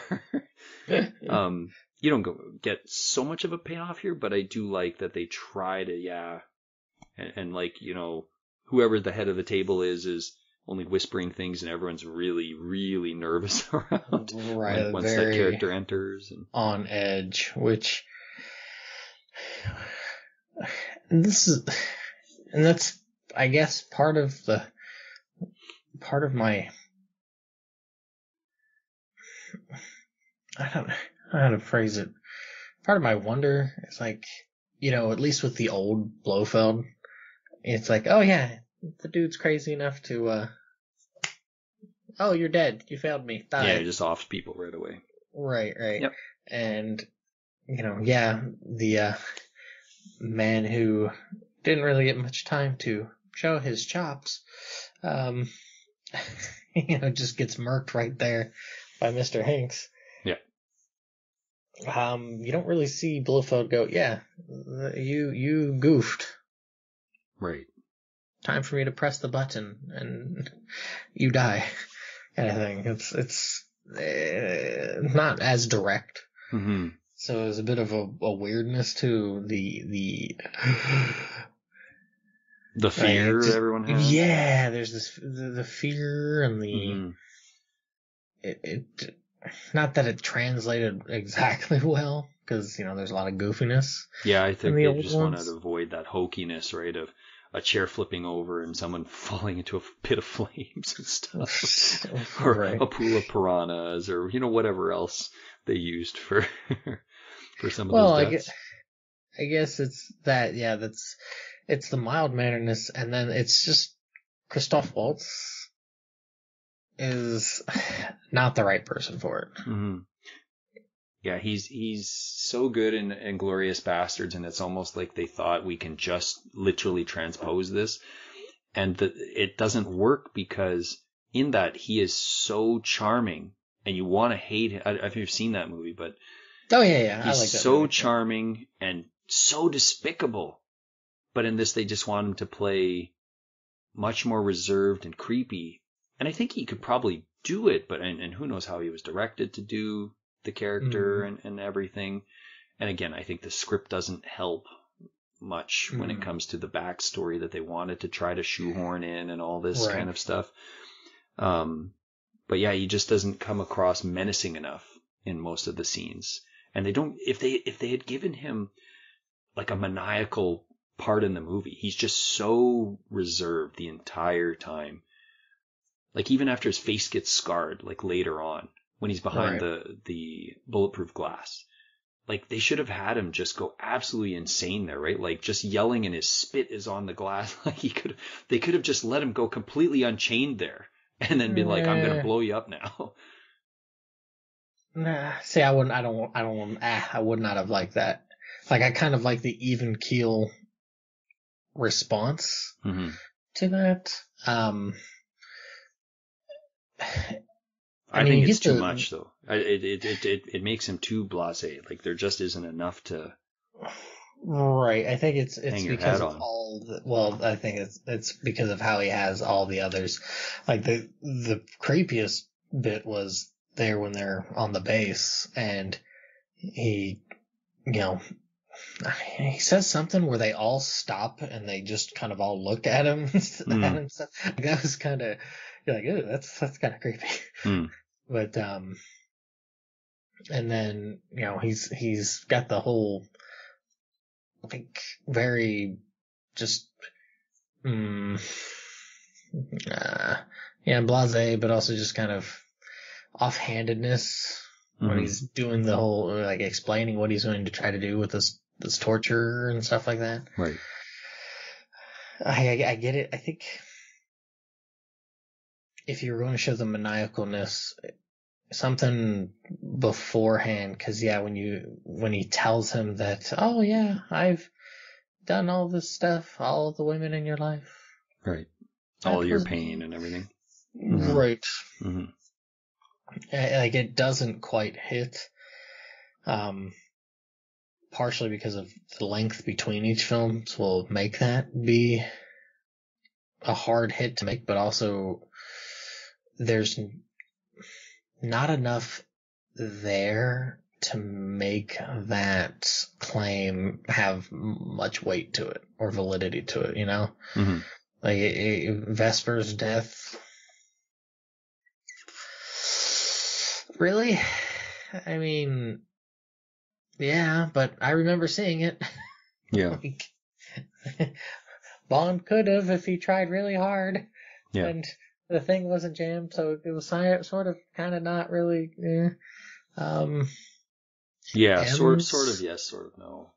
You don't get so much of a payoff here, but I do like that they try to, and like, whoever the head of the table is only whispering things, and everyone's really, really nervous around right, once that character enters. And on edge, which that's, I guess, part of my, I don't know how to phrase it. Part of my wonder is like, at least with the old Blofeld, it's like, oh yeah, the dude's crazy enough to, oh, you're dead. You failed me. Die. Yeah, he just offs people right away. Right. Yep. And, the man who didn't really get much time to show his chops, just gets murked right there by Mr. Hanks. Yeah. You don't really see Blofeld go, yeah, you goofed. Right. Time for me to press the button and you die, kind of thing. It's not as direct. Mm-hmm. So there's a bit of a weirdness to the fear everyone has. Yeah, there's this the fear and the mm-hmm. it not that it translated exactly well, because there's a lot of goofiness. Yeah, I think they just wanted to avoid that hokiness, right, of a chair flipping over and someone falling into a pit of flames and stuff, or right. A pool of piranhas, or whatever else they used for some of those deaths. I guess it's that. Yeah, it's the mild manneredness, and then it's just Christoph Waltz is not the right person for it. Mm-hmm. Yeah, he's so good in Inglourious Bastards, and it's almost like they thought we can just literally transpose this, and it doesn't work, because in that he is so charming, and you want to hate him. I don't know if you've seen that movie, but oh yeah, he's I like that so movie. charming and so despicable. But in this, they just want him to play much more reserved and creepy, and I think he could probably do it, but and who knows how he was directed to do the character and everything. And again, I think the script doesn't help much when it comes to the backstory that they wanted to try to shoehorn in and all this kind of stuff. But yeah, he just doesn't come across menacing enough in most of the scenes. And they don't, if they had given him like a maniacal part in the movie, he's just so reserved the entire time. Like even after his face gets scarred, like later on, when he's behind the bulletproof glass, like they should have had him just go absolutely insane there, right? Like just yelling and his spit is on the glass. Like they could have just let him go completely unchained there, and then been like, I'm gonna blow you up now. Nah, see, I would not have liked that. Like I kind of like the even keel response to that. I think it's too much, though. It makes him too blasé. Like there just isn't enough to. Right. I think it's because of I think it's because of how he has all the others. Like the creepiest bit was there when they're on the base and he says something where they all stop and they just kind of all look at him and stuff. Like, that was kind of, you're like, oh, that's kind of creepy. But and then he's got the whole like very just blasé, but also just kind of offhandedness when he's doing the whole like explaining what he's going to try to do with this torture and stuff like that. Right. I get it. I think if you're going to show the maniacalness, something beforehand, because when he tells him that, oh yeah, I've done all this stuff, all the women in your life, right, all your pain and everything, right. Like it doesn't quite hit, partially because of the length between each films will make that be a hard hit to make, but also there's not enough there to make that claim have much weight to it or validity to it, you know? Mm-hmm. Like Vesper's death. Really? I mean, yeah, but I remember seeing it. Yeah. Like, Bond could have if he tried really hard. Yeah. And the thing wasn't jammed, so it was sort of kind of not really. Yeah, M's, sort of yes, sort of no.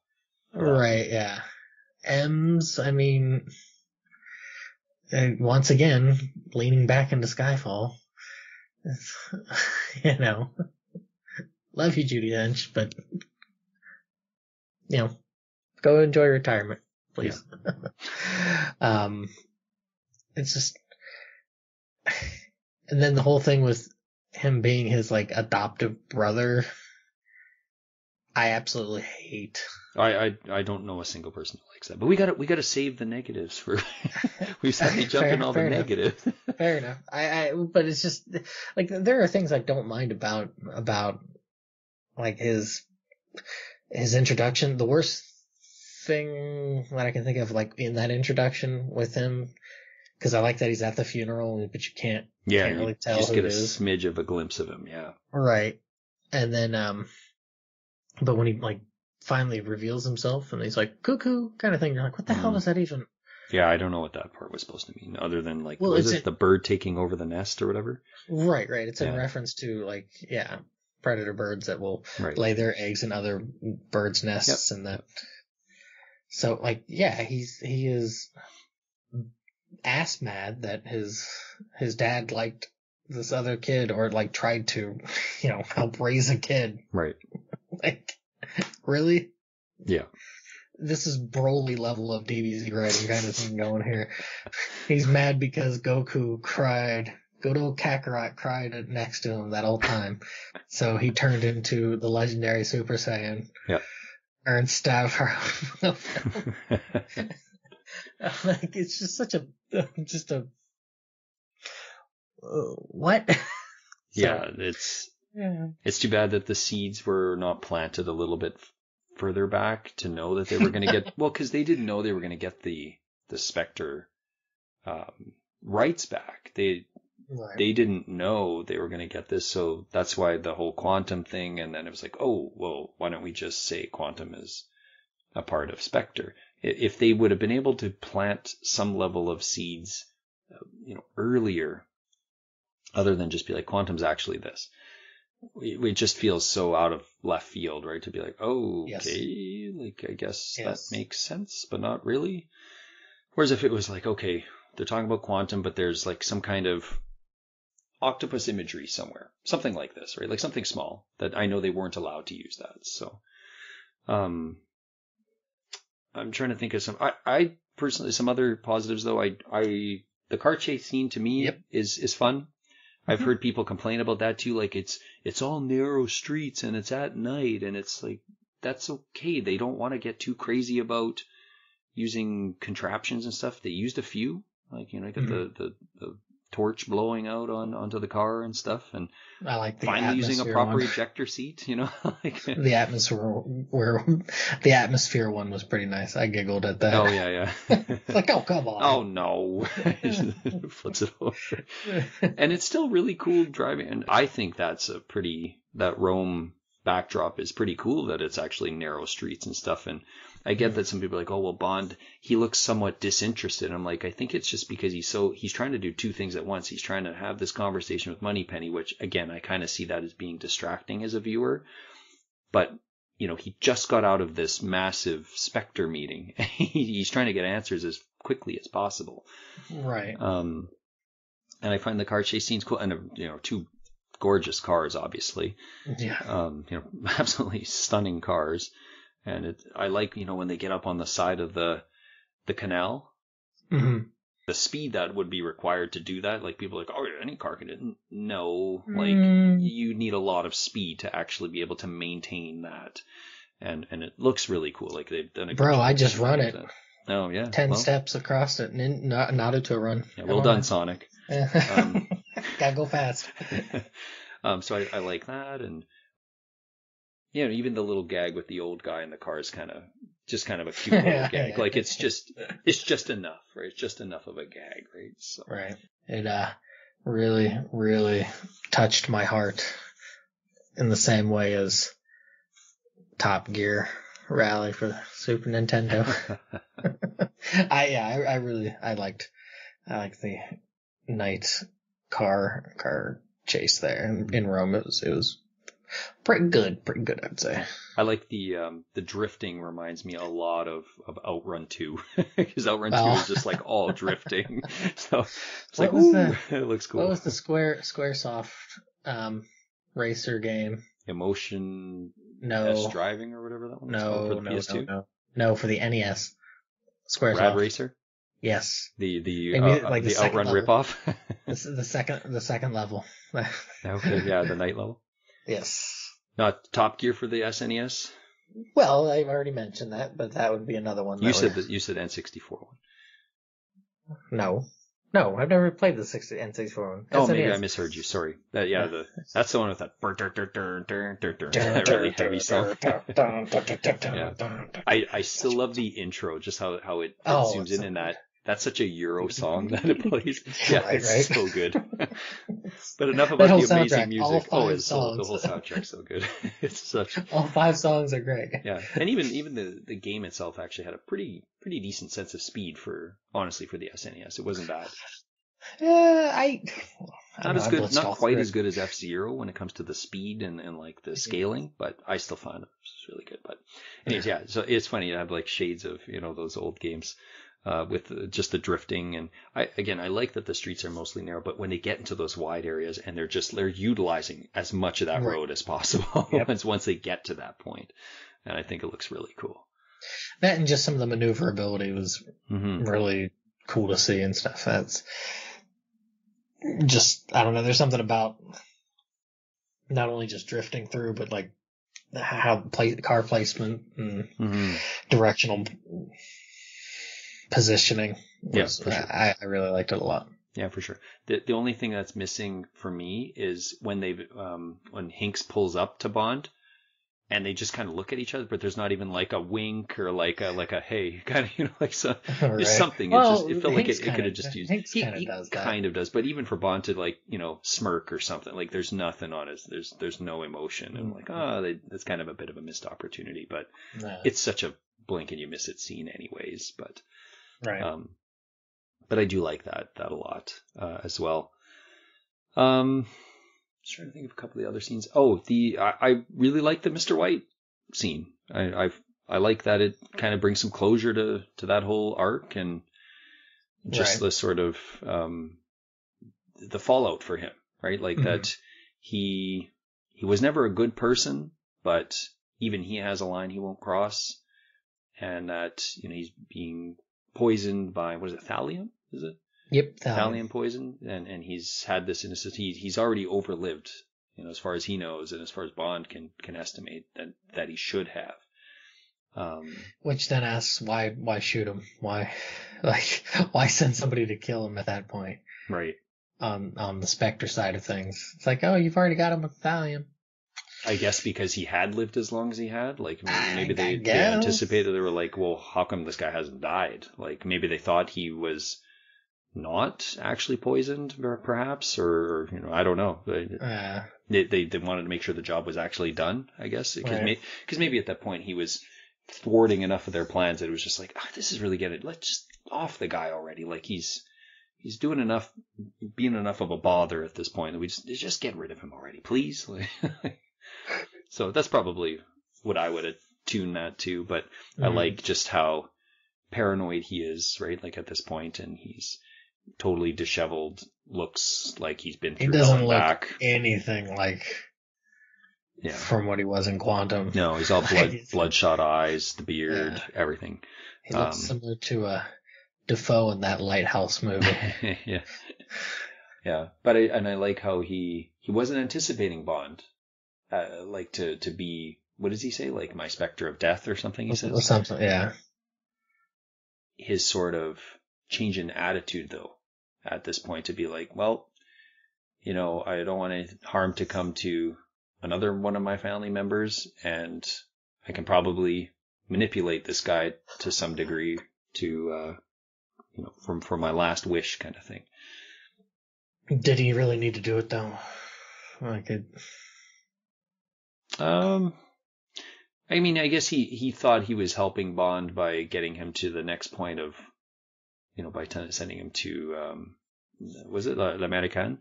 Right, yeah. M's, I mean, once again, leaning back into Skyfall. You know, love you, Judi Dench, but, you know, go enjoy retirement, please. Yeah. It's just, and then the whole thing with him being his, like, adoptive brother, I absolutely hate. I don't know a single person who likes that, but we gotta save the negatives for. We've suddenly jumped in all the negatives. Fair enough. But it's just like there are things I don't mind about like his introduction. The worst thing that I can think of, like in that introduction with him, because I like that he's at the funeral, but you can't really tell. You just get a is. smidge of a glimpse of him, yeah. Right, and then but when he like finally reveals himself and he's like cuckoo kind of thing, you're like, what the hell does that even? Yeah, I don't know what that part was supposed to mean, other than like, well, was it the bird taking over the nest or whatever? Right. It's in reference to like, predator birds that will lay their eggs in other birds' nests and that. So like, he is ass mad that his dad liked this other kid or like tried to, help raise a kid. Right. Like, really? Yeah. This is Broly level of DBZ writing kind of thing going here. He's mad because Goku cried Kakarot cried next to him that whole time. So he turned into the legendary Super Saiyan. Yeah. And stabbed her. Like, it's just such what? Yeah, it's too bad that the seeds were not planted a little bit further back to know that they were going to get, well, because they didn't know they were going to get the Spectre rights back. They didn't know they were going to get this, so that's why the whole quantum thing, and then it was like, oh, well, why don't we just say quantum is a part of Spectre? If they would have been able to plant some level of seeds, earlier, other than just be like, quantum's actually this. It just feels so out of left field, right? To be like, oh, okay, like, I guess that makes sense, but not really. Whereas if it was like, okay, they're talking about quantum, but there's like some kind of octopus imagery somewhere, something like this, right? Like something small that I know they weren't allowed to use that. So, I'm trying to think of I personally, some other positives though. The car chase scene to me is fun. I've heard people complain about that too. Like it's all narrow streets and it's at night, and it's like, that's okay. They don't want to get too crazy about using contraptions and stuff. They used a few, like, got the torch blowing out onto the car and stuff, and I like the finally using a proper one. Ejector seat, like the atmosphere one was pretty nice. I giggled at that. Oh yeah. It's like, oh, come on. Oh no. Flips it over. And it's still really cool driving, and I think that Rome backdrop is pretty cool, that it's actually narrow streets and stuff. And I get that some people are like, oh, well, Bond, he looks somewhat disinterested. I'm like, I think it's just because he's trying to do two things at once. He's trying to have this conversation with Moneypenny, which, again, I kind of see that as being distracting as a viewer. But, he just got out of this massive Spectre meeting. He's trying to get answers as quickly as possible. Right. And I find the car chase scenes cool. And, two gorgeous cars, obviously. Yeah. Absolutely stunning cars. And I like, when they get up on the side of the canal, the speed that would be required to do that. Like, people are like, oh, any car can do it. No, like, you need a lot of speed to actually be able to maintain that. And it looks really cool. Like, they've done a good job. I just run it. Oh yeah. 10 steps across it and nodded to a run. Yeah, well done, Sonic. Gotta go fast. So I like that, and even the little gag with the old guy in the car is kind of a cute little gag. Like it's just enough, right? It's just enough of a gag, right? So. Right. It really, really touched my heart in the same way as Top Gear Rally for the Super Nintendo. I liked the night car chase there in Rome. It was pretty good, I'd say. I like the drifting reminds me a lot of Outrun 2 because Outrun 2 is just like all drifting. So it's like, it looks cool. What was the Squaresoft racer game? Emotion No. S Driving or whatever that one was called for the PS2? No, for the NES. Squaresoft. Rad Racer? Yes. The Outrun ripoff? the second level. Okay, yeah, the night level. Yes. Not Top Gear for the SNES? Well, I've already mentioned that, but that would be another one. You said N64 one. No, I've never played the N64 one. Oh, maybe I misheard you. Sorry. That's the one with that really heavy song. I still love the intro, just how it zooms in that. That's such a Euro song that it plays. Yeah, it's so good. But enough about the amazing music. The whole soundtrack's so good. It's such. All 5 songs are great. Yeah, and even the game itself actually had a pretty decent sense of speed honestly for the SNES. It wasn't bad. Not quite as good as F-Zero when it comes to the speed and like the scaling, but I still find it was really good. But anyways, yeah. So it's funny to have like shades of those old games. With just the drifting, and I like that the streets are mostly narrow, but when they get into those wide areas and they're utilizing as much of that road as possible once they get to that point, and I think it looks really cool. That and just some of the maneuverability was really cool to see and stuff. That's just, I don't know, there's something about not only just drifting through, but like how car placement and directional positioning was, for sure. I really liked it a lot. Yeah, for sure. The only thing that's missing for me is when when Hinks pulls up to Bond and they just kind of look at each other, but there's not even like a wink or like a hey, kind of like there's something. Well, it felt like it could have just used. Hinks kind of does, but even for Bond to like smirk or something, like there's nothing on it. There's no emotion, and like that's kind of a bit of a missed opportunity. But it's such a blink and you miss it scene anyways. But but I do like that a lot as well. Just trying to think of a couple of the other scenes. Oh, I really like the Mr. White scene. I like that it kind of brings some closure to that whole arc and just the sort of the fallout for him, right? Like that he was never a good person, but even he has a line he won't cross, and that he's being poisoned by, what is it, thallium? Is it? Yep, thallium poison, and he's had this innocent. He's already overlived, as far as he knows, and as far as Bond can estimate that he should have. Which then asks why shoot him? Why send somebody to kill him at that point? Right. On the Spectre side of things, it's like, oh, you've already got him with thallium. I guess because he had lived as long as he had, like maybe they anticipated. They were like, well, how come this guy hasn't died? Like maybe they thought he was not actually poisoned, perhaps, or I don't know. They wanted to make sure the job was actually done, I guess, because maybe at that point he was thwarting enough of their plans that it was just like, this is really getting. Let's just off the guy already. Like he's doing enough, being enough of a bother at this point that we just get rid of him already, please. So that's probably what I would have tuned that to, but I like just how paranoid he is, right? Like at this point, and he's totally disheveled, looks like he's been through hell and back. He doesn't look anything like from what he was in Quantum. No, he's all bloodshot eyes, the beard, everything. He looks similar to Defoe in that Lighthouse movie. Yeah. But I like how he wasn't anticipating Bond, like to be, what does he say? Like my Spectre of Death or something, he says? Or something, yeah. his sort of change in attitude, though, at this point, to be like, well, I don't want any harm to come to another one of my family members, and I can probably manipulate this guy to some degree to, for my last wish kind of thing. Did he really need to do it though? I mean, I guess he thought he was helping Bond by getting him to the next point of, by sending him to, was it L'Américaine?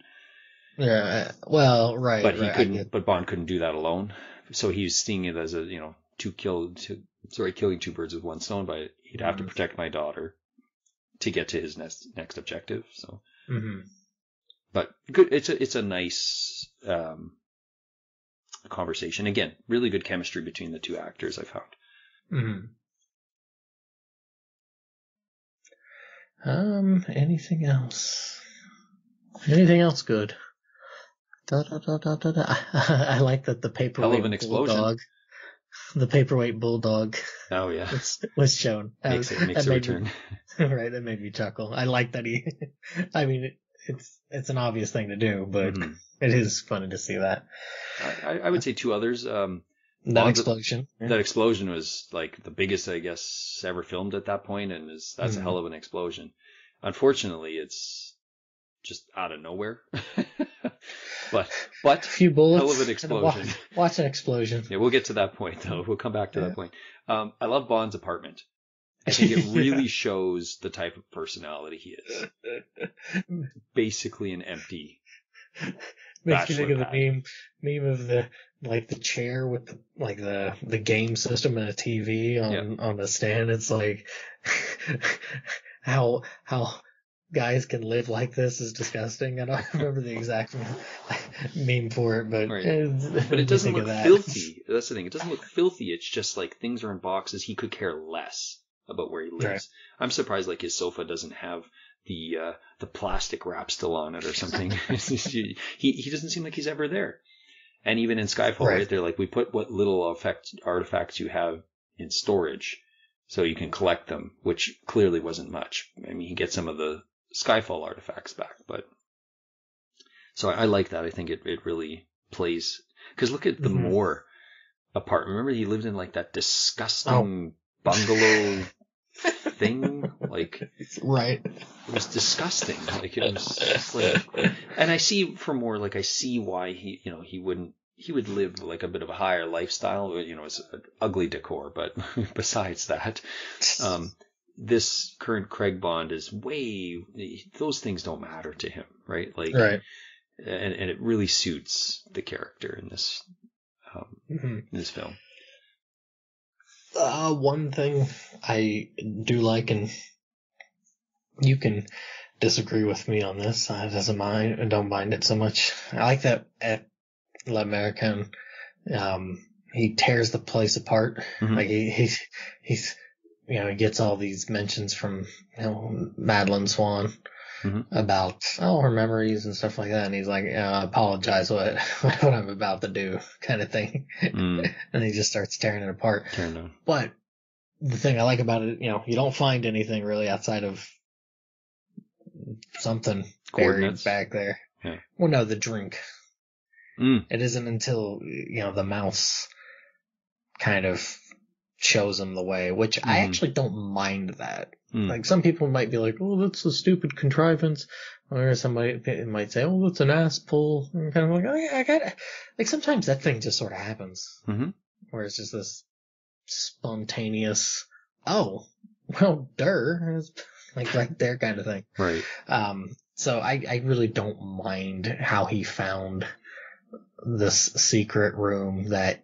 Yeah. Well, right. But he right, couldn't. But Bond couldn't do that alone. So he was seeing it as a, killing two birds with one stone. But he'd have to protect my daughter to get to his next objective. So, but good. It's a nice conversation. Again, really good chemistry between the two actors, I found. Anything else? Anything else good? I like that the paperweight bulldog. The paperweight bulldog. Oh yeah, was shown. Makes a return. Right, that made me chuckle. I like that he. I mean, it's an obvious thing to do, but it is funny to see that. I would say two others. That explosion. That explosion was like the biggest, I guess, ever filmed at that point, and that's a hell of an explosion. Unfortunately, it's just out of nowhere. but a few bullets. Hell of an explosion. Watch an explosion. Yeah, we'll get to that point though. We'll come back to that point. I love Bond's apartment. I think it really shows the type of personality he is. Basically an empty. Makes me think of the meme of the chair with the game system and a TV on the stand. It's like how guys can live like this is disgusting. I don't remember the exact meme for it, but it doesn't look filthy. That's the thing. It doesn't look filthy. It's just like things are in boxes. He could care less about where he lives. Right. I'm surprised like his sofa doesn't have the plastic wrap still on it or something. he doesn't seem like he's ever there. And even in Skyfall, right, they're like, we put what little artifacts you have in storage so you can collect them, which clearly wasn't much. I mean, he gets some of the Skyfall artifacts back, but so I like that. I think it really plays, because look at the Moore apartment. Remember, he lived in like that disgusting bungalow thing, like right. It was disgusting. Like it was just like, and I see why he would live like a bit of a higher lifestyle. It's an ugly decor, but besides that, this current Craig Bond is those things don't matter to him, right? Like, right. And it really suits the character in this this film. One thing I do like, and you can disagree with me on this, I don't mind it so much. I like that at L'Américaine, he tears the place apart. Like he's he gets all these mentions from Madeline Swan about her memories and stuff like that, and he's like, I apologize what I'm about to do, kind of thing. And he just starts tearing it apart. But the thing I like about it, you don't find anything really outside of something buried back there. Yeah. Well, no, the drink. It isn't until the mouse kind of shows him the way, which I actually don't mind that. Like, some people might be like, oh, that's a stupid contrivance, or somebody might say, oh, that's an ass pull. And kind of like, oh yeah, I got it. Like, sometimes that thing just sort of happens, where it's just this spontaneous, oh, well, it's like right there kind of thing. Right. So I really don't mind how he found this secret room that,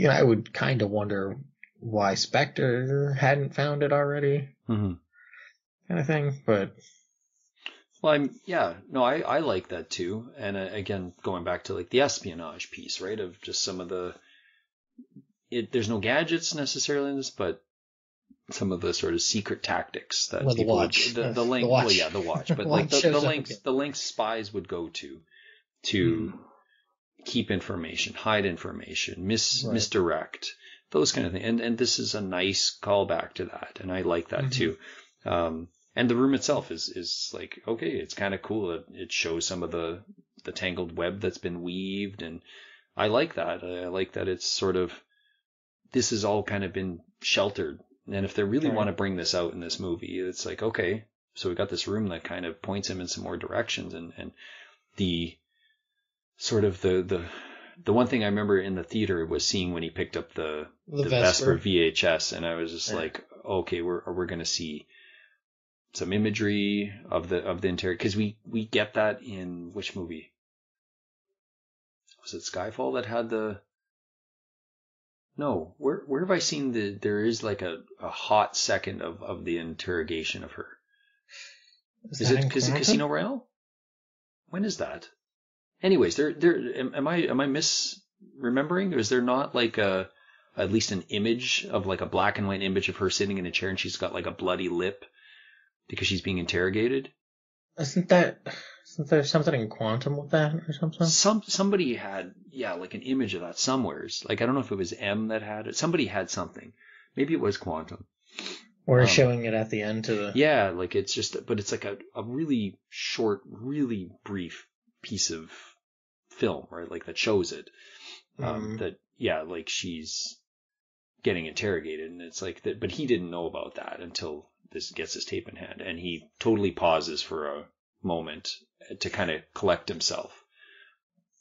I would kind of wonder why Spectre hadn't found it already, kind of thing. But well, I like that too. And again, going back to like the espionage piece, right? Of just some of there's no gadgets necessarily in this, but some of the sort of secret tactics that the watch, the link, the watch. Well, yeah, the watch, but like the links spies would go to keep information, hide information, misdirect, those kind of things. And this is a nice callback to that, and I like that too. And the room itself is like, okay, it's kind of cool. It shows some of the tangled web that's been weaved, and I like that. I like that it's sort of, this has all kind of been sheltered. And if they really want to bring this out in this movie, it's like, okay, so we got this room that kind of points him in some more directions, and the sort of the one thing I remember in the theater was seeing when he picked up the Vesper VHS, and I was just like, okay, we're going to see some imagery of the interior, because we get that in which movie? Was it Skyfall that had the? No, where have I seen there is like a hot second of the interrogation of her? Is it Casino Royale? When is that? Anyways, am I misremembering? Or is there not like at least an image of like a black and white image of her sitting in a chair and she's got like a bloody lip because she's being interrogated? Isn't there something in Quantum with that or something? Somebody had, like an image of that somewheres. Like, I don't know if it was M that had it. Somebody had something. Maybe it was Quantum. Or showing it at the end to the... Yeah, like it's just, but it's like a really short, really brief piece of film, right? Like that shows it. Like she's getting interrogated, and it's like that, but he didn't know about that until this gets his tape in hand, and he totally pauses for a moment to kind of collect himself.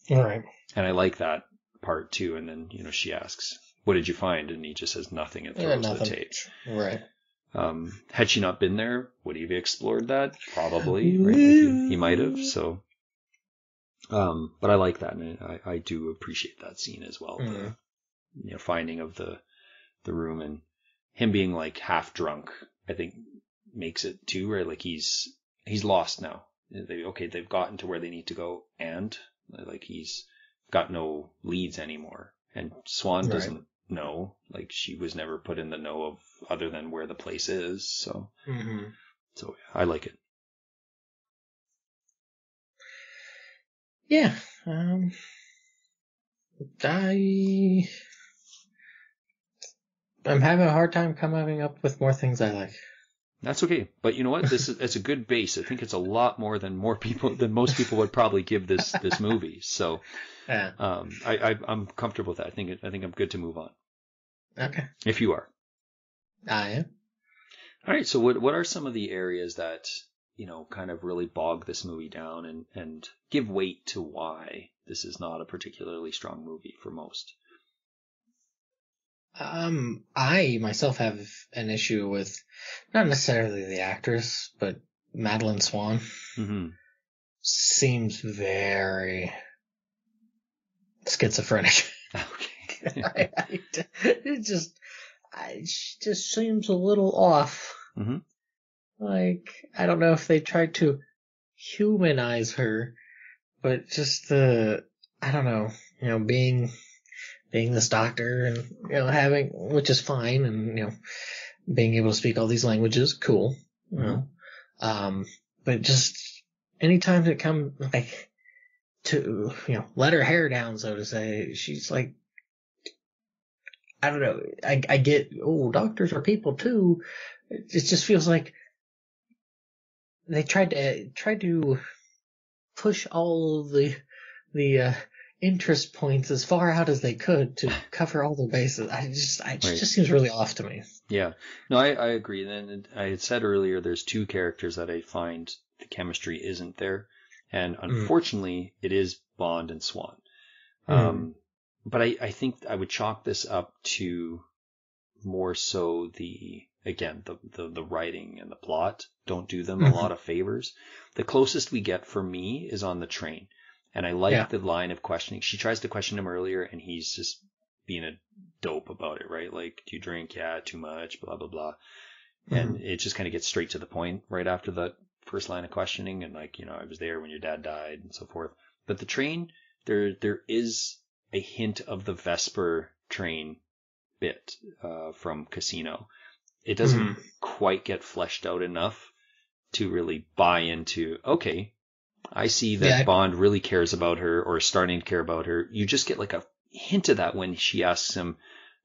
All right. And I like that part too. And then, she asks, "What did you find?" And he just says nothing and throws the tape. Right. Had she not been there, would he have explored that? Probably, right? Like he might have. So, but I like that, and I do appreciate that scene as well. Mm-hmm. The finding of the room, and him being like half drunk, I think makes it too, right? Like he's lost now. They've gotten to where they need to go, and like he's got no leads anymore. And Swan doesn't know. Like she was never put in the know of other than where the place is. So, so I like it. Yeah. I'm having a hard time coming up with more things I like. That's okay, but you know what? It's a good base. I think it's a lot more than most people would probably give this movie. So, yeah. I'm comfortable with that. I think I'm good to move on. Okay. If you are. I am. All right. So what are some of the areas that kind of really bog this movie down and give weight to why this is not a particularly strong movie for most? I myself have an issue with not necessarily the actress, but Madeline Swan. Mm-hmm. Seems very schizophrenic. Okay. It just seems a little off. Mm-hmm. Like, I don't know if they tried to humanize her, but just I don't know, being this doctor and, having, which is fine, and, being able to speak all these languages, cool. But just anytime it comes, like, to, let her hair down, so to say, she's like, I don't know, I get, doctors are people too. It just feels like they tried to push all the interest points as far out as they could to cover all the bases. It just seems really off to me. Yeah. No, I agree. And I had said earlier, there's two characters that I find the chemistry isn't there. And unfortunately, it is Bond and Swan. But I think I would chalk this up to more so the writing and the plot don't do them a lot of favors. The closest we get for me is on the train. And I like the line of questioning. She tries to question him earlier, and he's just being a dope about it, right? Like, do you drink? Yeah, too much, blah, blah, blah. And it just kind of gets straight to the point right after that first line of questioning. And like, I was there when your dad died and so forth. But the train, there is a hint of the Vesper train bit from Casino. It doesn't quite get fleshed out enough to really buy into, okay, I see that Bond really cares about her or is starting to care about her. You just get like a hint of that when she asks him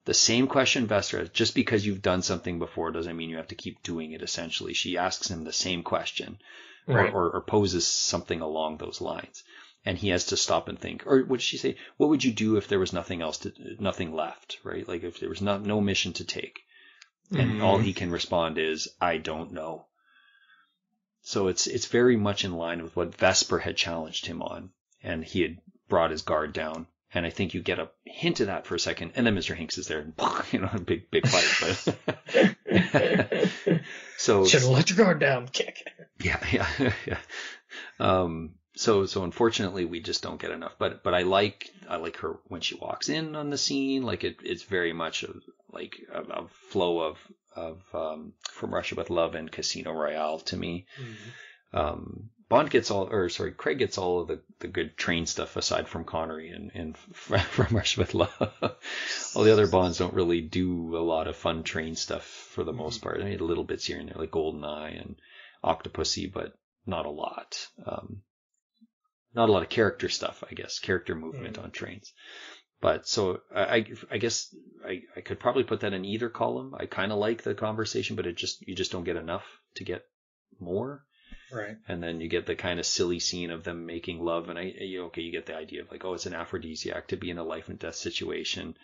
the same question Vesper has. Just because you've done something before doesn't mean you have to keep doing it, essentially. She asks him the same question, Right. or poses something along those lines. And he has to stop and think. Or what did she say? What would you do if there was nothing left, right? Like if there was no mission to take. And all he can respond is, I don't know. So it's very much in line with what Vesper had challenged him on. And he had brought his guard down. And I think you get a hint of that for a second. And then Mr. Hinks is there, and a big fight. But so should have let your guard down. Kick. Yeah. So unfortunately we just don't get enough. But I like her when she walks in on the scene. Like it's very much a flow of From Russia with Love and Casino Royale to me. Craig gets all of the good train stuff aside from Connery and From Russia with Love. All the other Bonds don't really do a lot of fun train stuff for the most part. I mean, little bits here and there, like GoldenEye and Octopussy, but not a lot. Not a lot of character stuff, I guess, character movement on trains. But so I guess I could probably put that in either column. I kind of like the conversation, but you just don't get enough to get more. Right. And then you get the kind of silly scene of them making love, and you get the idea of like, oh, it's an aphrodisiac to be in a life and death situation.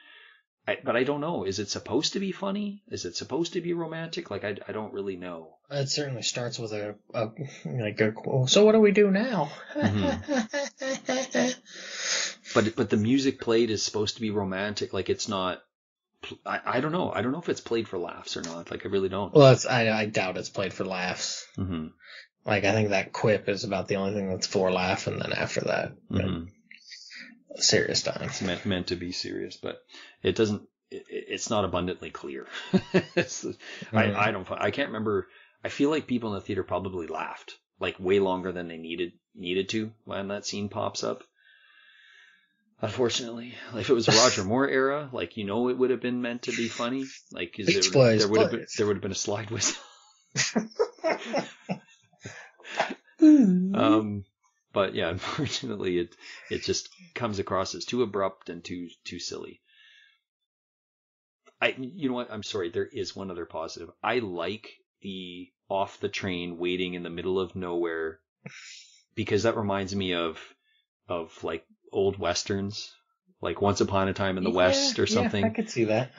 But I don't know. Is it supposed to be funny? Is it supposed to be romantic? Like, I don't really know. It certainly starts with so what do we do now? But the music played is supposed to be romantic. Like, it's not. I don't know. I don't know if it's played for laughs or not. Like, I really don't. Well, I doubt it's played for laughs. Mm-hmm. Like, I think that quip is about the only thing that's for laugh, and then after that, serious time. It's meant to be serious, but it doesn't. It's not abundantly clear. I can't remember. I feel like people in the theater probably laughed like way longer than they needed to when that scene pops up. Unfortunately, like if it was a Roger Moore era, like it would have been meant to be funny. Like there would have been a slide whistle. But yeah, unfortunately, it just comes across as too abrupt and too silly. You know what? I'm sorry. There is one other positive. I like the off the train waiting in the middle of nowhere, because that reminds me of like old westerns, like Once Upon a Time in the West or something. Yeah, I could see that.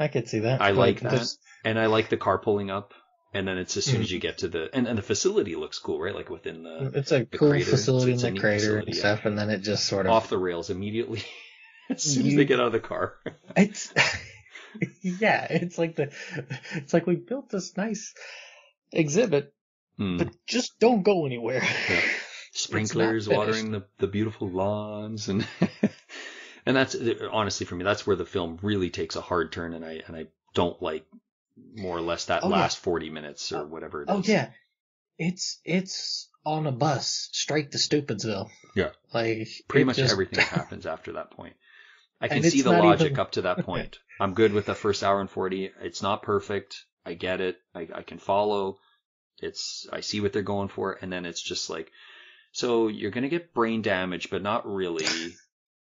I like that, and I like the car pulling up. And then it's as soon as you get to and the facility looks cool, right? Like within it's a cool crater. facility in the crater and stuff, and then it just sort of off the rails immediately as soon as they get out of the car. It's it's like we built this nice exhibit, but just don't go anywhere. Yeah. Sprinklers watering the beautiful lawns, and and that's honestly for me, that's where the film really takes a hard turn, and I don't like. More or less that last 40 minutes or whatever it is. Oh yeah, it's on a bus straight to Stupidsville. Yeah, like pretty much everything happens after that point. I can see the logic up to that point. I'm good with the first hour and 40. It's not perfect. I get it. I can follow. I see what they're going for, and then it's just like, so you're gonna get brain damage, but not really.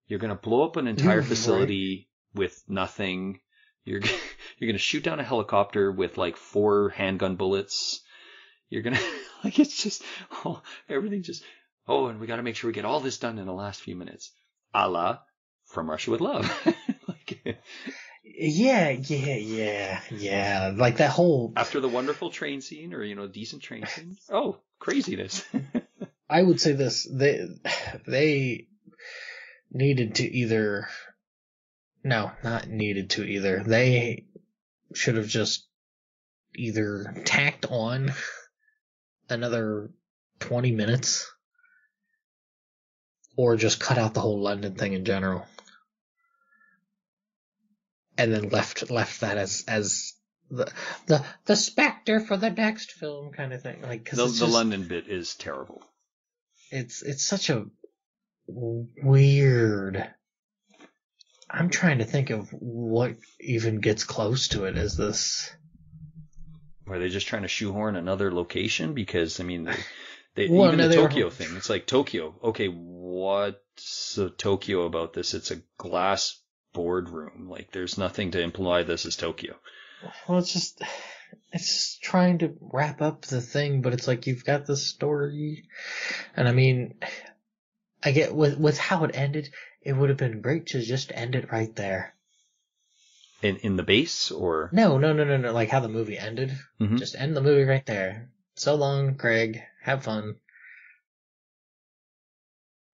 You're gonna blow up an entire facility with nothing. You're gonna shoot down a helicopter with like 4 handgun bullets. You're gonna like it's just everything just and we gotta make sure we get all this done in the last few minutes. A la From Russia with Love. Yeah. Like that whole after the wonderful train scene or decent train scene. Oh, craziness. I would say this: they needed to either. No, not needed to either. They should have just either tacked on another 20 minutes or just cut out the whole London thing in general. And then left that as the Spectre for the next film kind of thing. Like, cause the London bit is terrible. It's such a weird. I'm trying to think of what even gets close to it. Is this? Are they just trying to shoehorn another location? Because, I mean, even the Tokyo thing, it's like Tokyo. Okay, what's Tokyo about this? It's a glass boardroom. Like, there's nothing to imply this is Tokyo. Well, it's just trying to wrap up the thing, but it's like you've got the story, and I mean, I get with how it ended, it would have been great to just end it right there. In the base, or no, like how the movie ended. Mm-hmm. Just end the movie right there. So long, Greg. Have fun.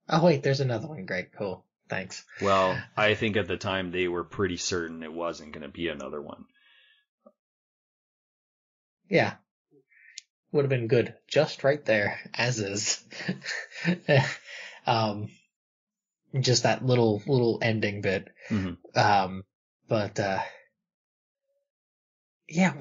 Oh wait, there's another one, Greg. Cool. Thanks. Well, I think at the time they were pretty certain it wasn't going to be another one. Yeah. Would have been good. Just right there, as is. Just that little ending bit. Mm-hmm. But yeah,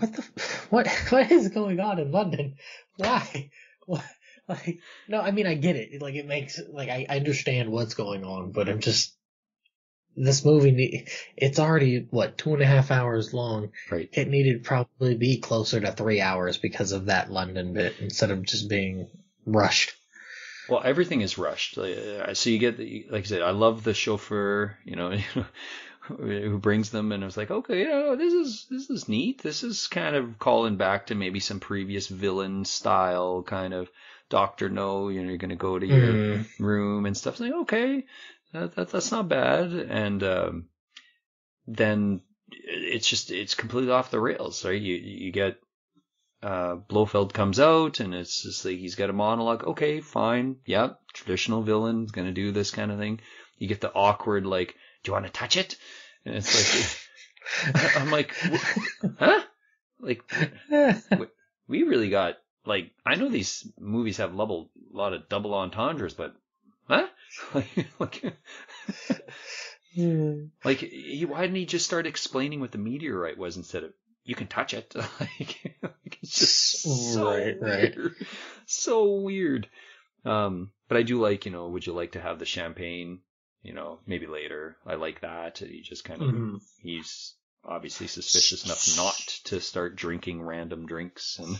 what is going on in London? Why? What? Like, no, I mean, I get it. Like, it makes, like, I understand what's going on, but I'm just, this movie, it's already, 2.5 hours long. Right. It needed probably be closer to 3 hours because of that London bit, instead of just being rushed. Well, everything is rushed. So you get, like I said, I love the chauffeur, who brings them, and I was like, okay, this is neat. This is kind of calling back to maybe some previous villain style kind of Dr. No, you're going to go to your room and stuff. It's like, okay, that's not bad. And then it's completely off the rails, right? You get Blofeld comes out, and it's just like he's got a monologue. Okay, fine, yep, traditional villain's going to do this kind of thing. You get the awkward, like, do you want to touch it? And it's like, I'm like, huh? Like, we really got, like, I know these movies have a lot of double entendres, but, huh? Like, why didn't he just start explaining what the meteorite was instead of, you can touch it? Like, it's just so weird. So weird. But I do like, would you like to have the champagne? Maybe later. I like that. He just kind of, he's obviously suspicious enough not to start drinking random drinks. And,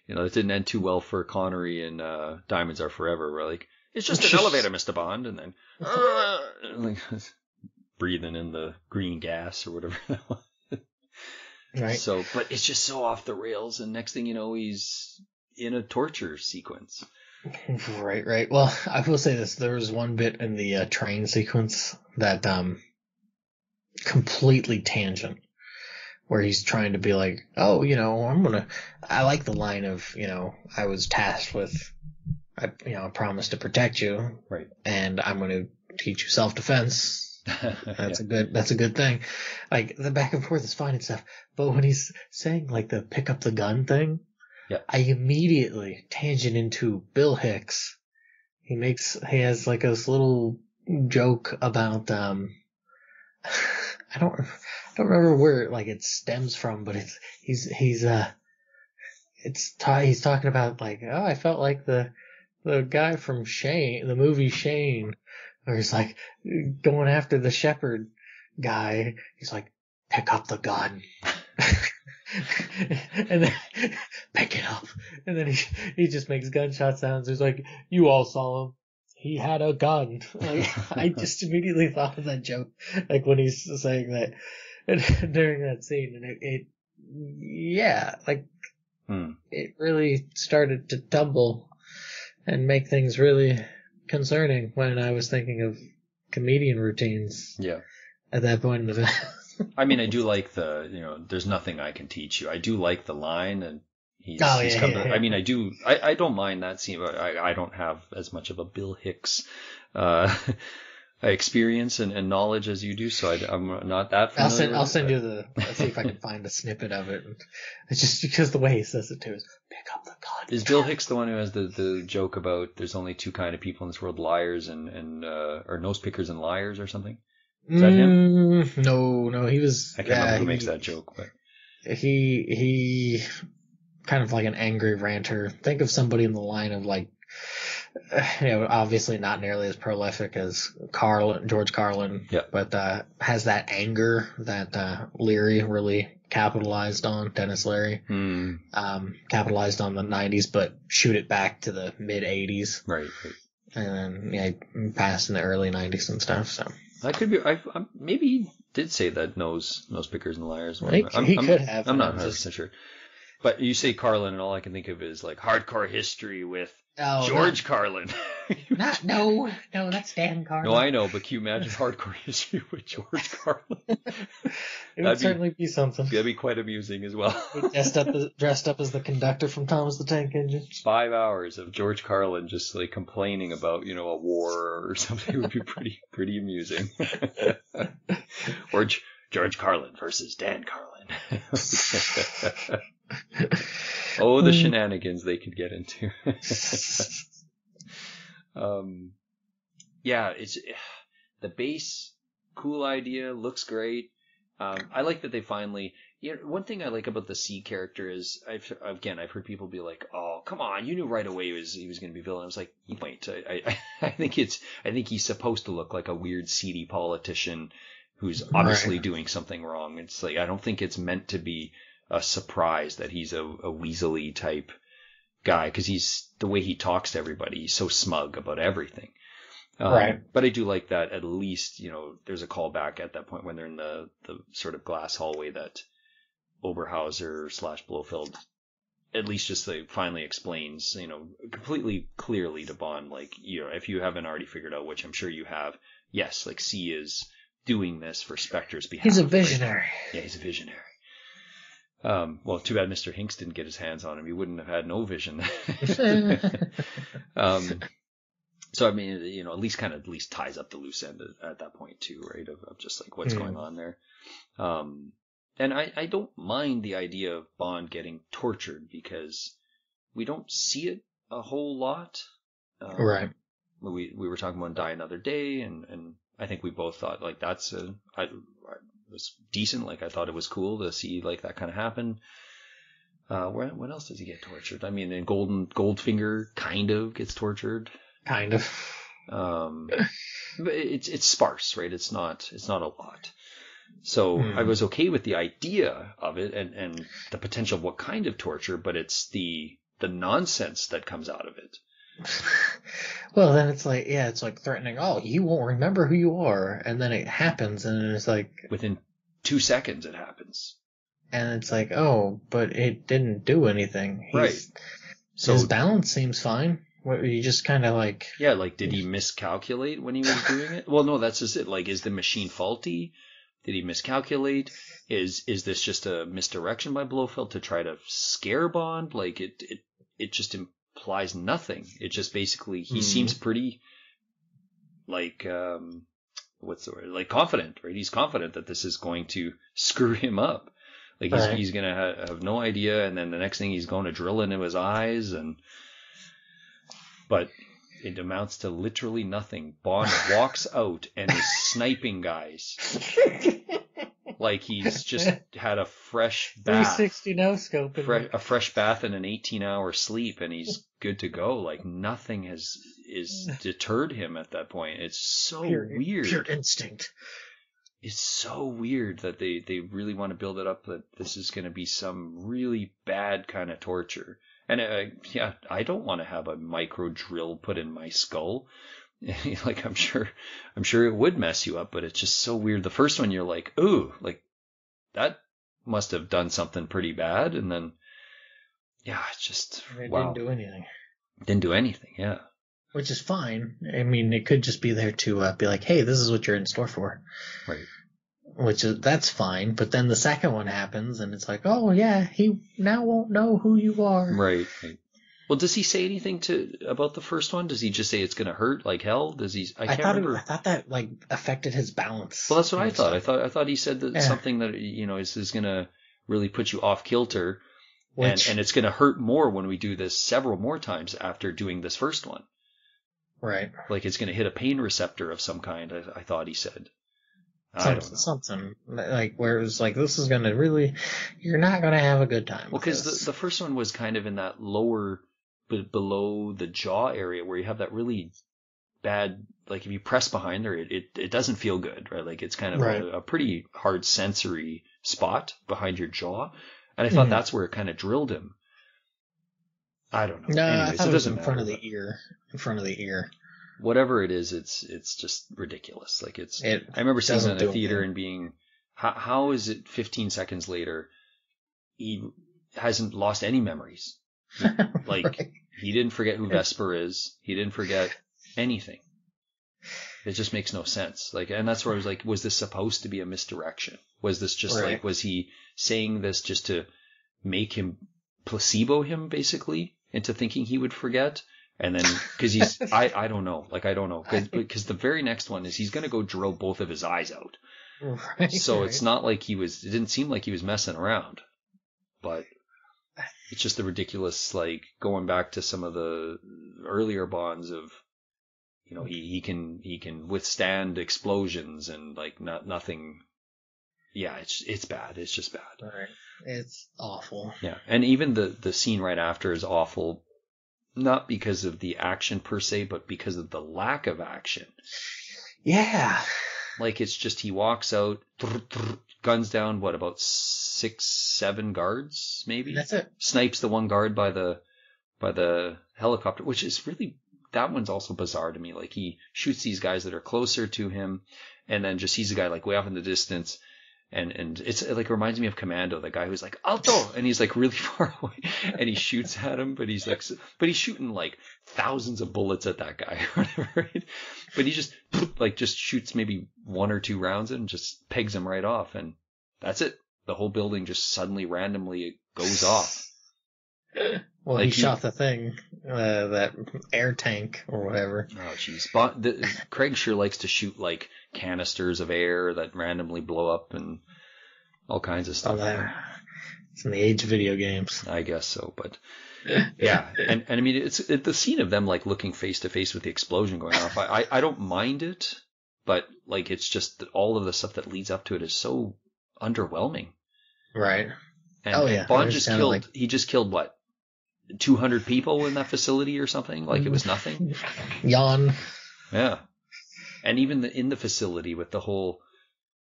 it didn't end too well for Connery in Diamonds Are Forever. We're like, it's just an elevator, Mr. Bond. And then, like, breathing in the green gas or whatever that was. Right. So, but it's just so off the rails. And next thing you know, he's in a torture sequence. Right. Well, I will say this. There was one bit in the train sequence that completely tangent, where he's trying to be like, oh, I like the line of, I was tasked with, I promised to protect you. Right. And I'm going to teach you self-defense. That's a good thing. Like, the back and forth is fine and stuff. But when he's saying, like, the pick up the gun thing, yeah, I immediately tangent into Bill Hicks. He has like this little joke about I don't remember where like it stems from, but he's talking about like, oh, I felt like the guy from Shane, the movie Shane, where he's like going after the shepherd guy. He's like, pick up the gun. And then pick it up, and then he just makes gunshot sounds. He's like, you all saw him, he had a gun. Like, I just immediately thought of that joke, like when he's saying that during that scene, and it really started to tumble and make things really concerning when I was thinking of comedian routines. Yeah. At that point. I mean, I do like the, there's nothing I can teach you. I do like the line, and he's come to, I mean, I don't mind that scene, but I don't have as much of a Bill Hicks, experience and knowledge as you do, so I'm not that familiar. I'll send you let's see if I can find a snippet of it. It's just because the way he says it too is, pick up the gun. Is Bill Hicks the one who has the joke about there's only two kind of people in this world, liars or nose pickers and liars or something? Is that him? No, he was. I can't remember who makes that joke, but he kind of like an angry ranter. Think of somebody in the line of like, obviously not nearly as prolific as George Carlin, but has that anger that Leary really capitalized on. Dennis Leary capitalized on the 90s, but shoot it back to the mid 80s. Right. and then he passed in the early 90s and stuff. So that could be. Maybe he did say that nose pickers and liars. He could have. I'm not 100% sure. But you say Carlin, and all I can think of is like Hardcore History with George Carlin. No, that's Dan Carlin. No, I know, but can you imagine Hardcore History with George Carlin? It would certainly be something. That'd be quite amusing as well. dressed up as the conductor from Thomas the Tank Engine. 5 hours of George Carlin just like complaining about, a war or something would be pretty amusing. Or George Carlin versus Dan Carlin. Oh, the shenanigans they could get into. Yeah, it's the base, cool idea, looks great. I like that they finally. One thing I like about the C character is I've heard people be like, "Oh, come on, you knew right away he was going to be villain." I was like, "Wait, I think he's supposed to look like a weird, seedy politician who's obviously doing something wrong." It's like I don't think it's meant to be a surprise that he's a weaselly type guy, because he's the way he talks to everybody. He's so smug about everything. But I do like that at least, there's a callback at that point when they're in the sort of glass hallway that Oberhauser / Blofeld at least just finally explains, completely clearly to Bond, like, if you haven't already figured out, which I'm sure you have, yes, like C is doing this for Spectre's behalf. He's a visionary. Right? Yeah, he's a visionary. Well, too bad Mr. Hinks didn't get his hands on him. He wouldn't have had no vision. So, I mean, at least ties up the loose end at that point too, right? Of just like what's going on there. And I don't mind the idea of Bond getting tortured because we don't see it a whole lot. Right. We were talking about Die Another Day, and I think we both thought like it was decent. Like I thought it was cool to see like that kind of happen. What else does he get tortured? I mean, in Goldfinger kind of gets tortured. Kind of. But it's sparse, right? It's not a lot. So I was okay with the idea of it and the potential of what kind of torture, but it's the nonsense that comes out of it. Well, then it's like threatening, oh, you won't remember who you are, and then it happens, and it's like within 2 seconds it happens. And it's like, oh, but it didn't do anything. Right. So his balance seems fine. You just kind of like... Yeah, like, did he miscalculate when he was doing it? Well, no, that's just it. Like, is the machine faulty? Did he miscalculate? Is this just a misdirection by Blofeld to try to scare Bond? Like, it just implies nothing. It just basically... He seems pretty, like... what's the word? Like, confident, right? He's confident that this is going to screw him up. Like, he's going to have no idea, and then the next thing he's going to drill into his eyes, but it amounts to literally nothing. Bond walks out and is sniping guys. Like he's just had a fresh bath. 360 no-scope. A fresh bath and an 18-hour sleep, and he's good to go. Like nothing is deterred him at that point. It's so weird. Pure instinct. It's so weird that they really want to build it up that this is going to be some really bad kind of torture. And I don't want to have a micro drill put in my skull. Like I'm sure it would mess you up, but it's just so weird. The first one you're like, ooh, like that must have done something pretty bad, and then it's just Didn't do anything. Didn't do anything, yeah. Which is fine. I mean, it could just be there to be like, hey, this is what you're in store for. Right. That's fine. But then the second one happens, and it's like, oh yeah, he now won't know who you are. Right. Well, does he say anything about the first one? Does he just say it's going to hurt like hell? Does he? I can't remember. I thought that like affected his balance. Well, that's what I thought. I thought he said that something that is going to really put you off kilter, and it's going to hurt more when we do this several more times after doing this first one. Right. Like it's going to hit a pain receptor of some kind. I thought he said. Something like where it was like, this is going to really, you're not going to have a good time. Well, because the first one was kind of in that lower, below the jaw area where you have that really bad, like if you press behind there, it doesn't feel good, right? Like it's kind of a pretty hard sensory spot behind your jaw. And I thought that's where it kind of drilled him. I don't know. No, anyways, I thought it doesn't matter. In front of the ear. whatever it is, it's just ridiculous. Like I remember seeing it in the theater and being, how is it 15 seconds later he hasn't lost any memories? Like right. He didn't forget who Vesper is. He didn't forget anything. It just makes no sense. Like, and that's where I was like, was this supposed to be a misdirection? Was this just right. Like, was he saying this just to make him placebo him basically into thinking he would forget? And then, cause he's, I don't know. Like, I don't know. Cause the very next one is he's going to go drill both of his eyes out. Right, so right. It's not like it didn't seem like he was messing around, but it's just the ridiculous, like going back to some of the earlier Bonds of, you know, he can withstand explosions and like nothing. Yeah, it's bad. It's just bad. Right. It's awful. Yeah. And even the scene right after is awful, not because of the action per se, but because of the lack of action. Yeah. Like it's just, he walks out, guns down, what, about 6-7 guards, maybe? That's it. Snipes the one guard by the helicopter, which is really, that one's also bizarre to me. Like he shoots these guys that are closer to him and then just sees a guy like way off in the distance. And it's like, reminds me of Commando, the guy who's like, Alto! And he's like really far away and he shoots at him, but he's shooting like thousands of bullets at that guy or whatever, right? But he just shoots maybe 1 or 2 rounds and just pegs him right off. And that's it. The whole building just suddenly randomly goes off. Well, like he shot the thing, that air tank or whatever. Oh, jeez. Craig sure likes to shoot like canisters of air that randomly blow up and all kinds of stuff. It's in the age of video games. I guess so, but yeah. And I mean, it's the scene of them like looking face to face with the explosion going off. I don't mind it, but like it's just that all of the stuff that leads up to it is so underwhelming. Right. And Bond he just killed what? 200 people in that facility or something, like it was nothing. Yawn. Yeah. And even in the facility with the whole,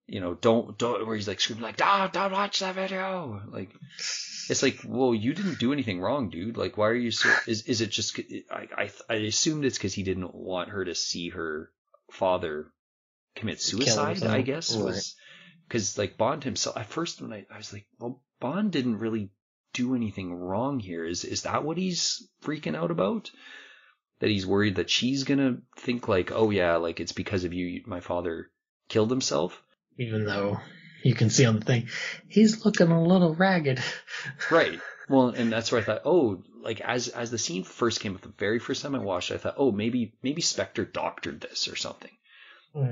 you know, don't where he's like screaming like, don't watch that video. Like, it's like, well, you didn't do anything wrong, dude. Like, why are you so, is it just, I assumed it's because he didn't want her to see her father commit suicide, I guess, right. Was because like Bond himself, at first when I was like, well, Bond didn't really do anything wrong here. Is that what he's freaking out about? That he's worried that she's gonna think like, oh yeah, like it's because of you, my father killed himself. Even though you can see on the thing, he's looking a little ragged. Right. Well, and that's where I thought, oh, like as the scene first came up, the very first time I watched it, I thought, oh, maybe Spectre doctored this or something.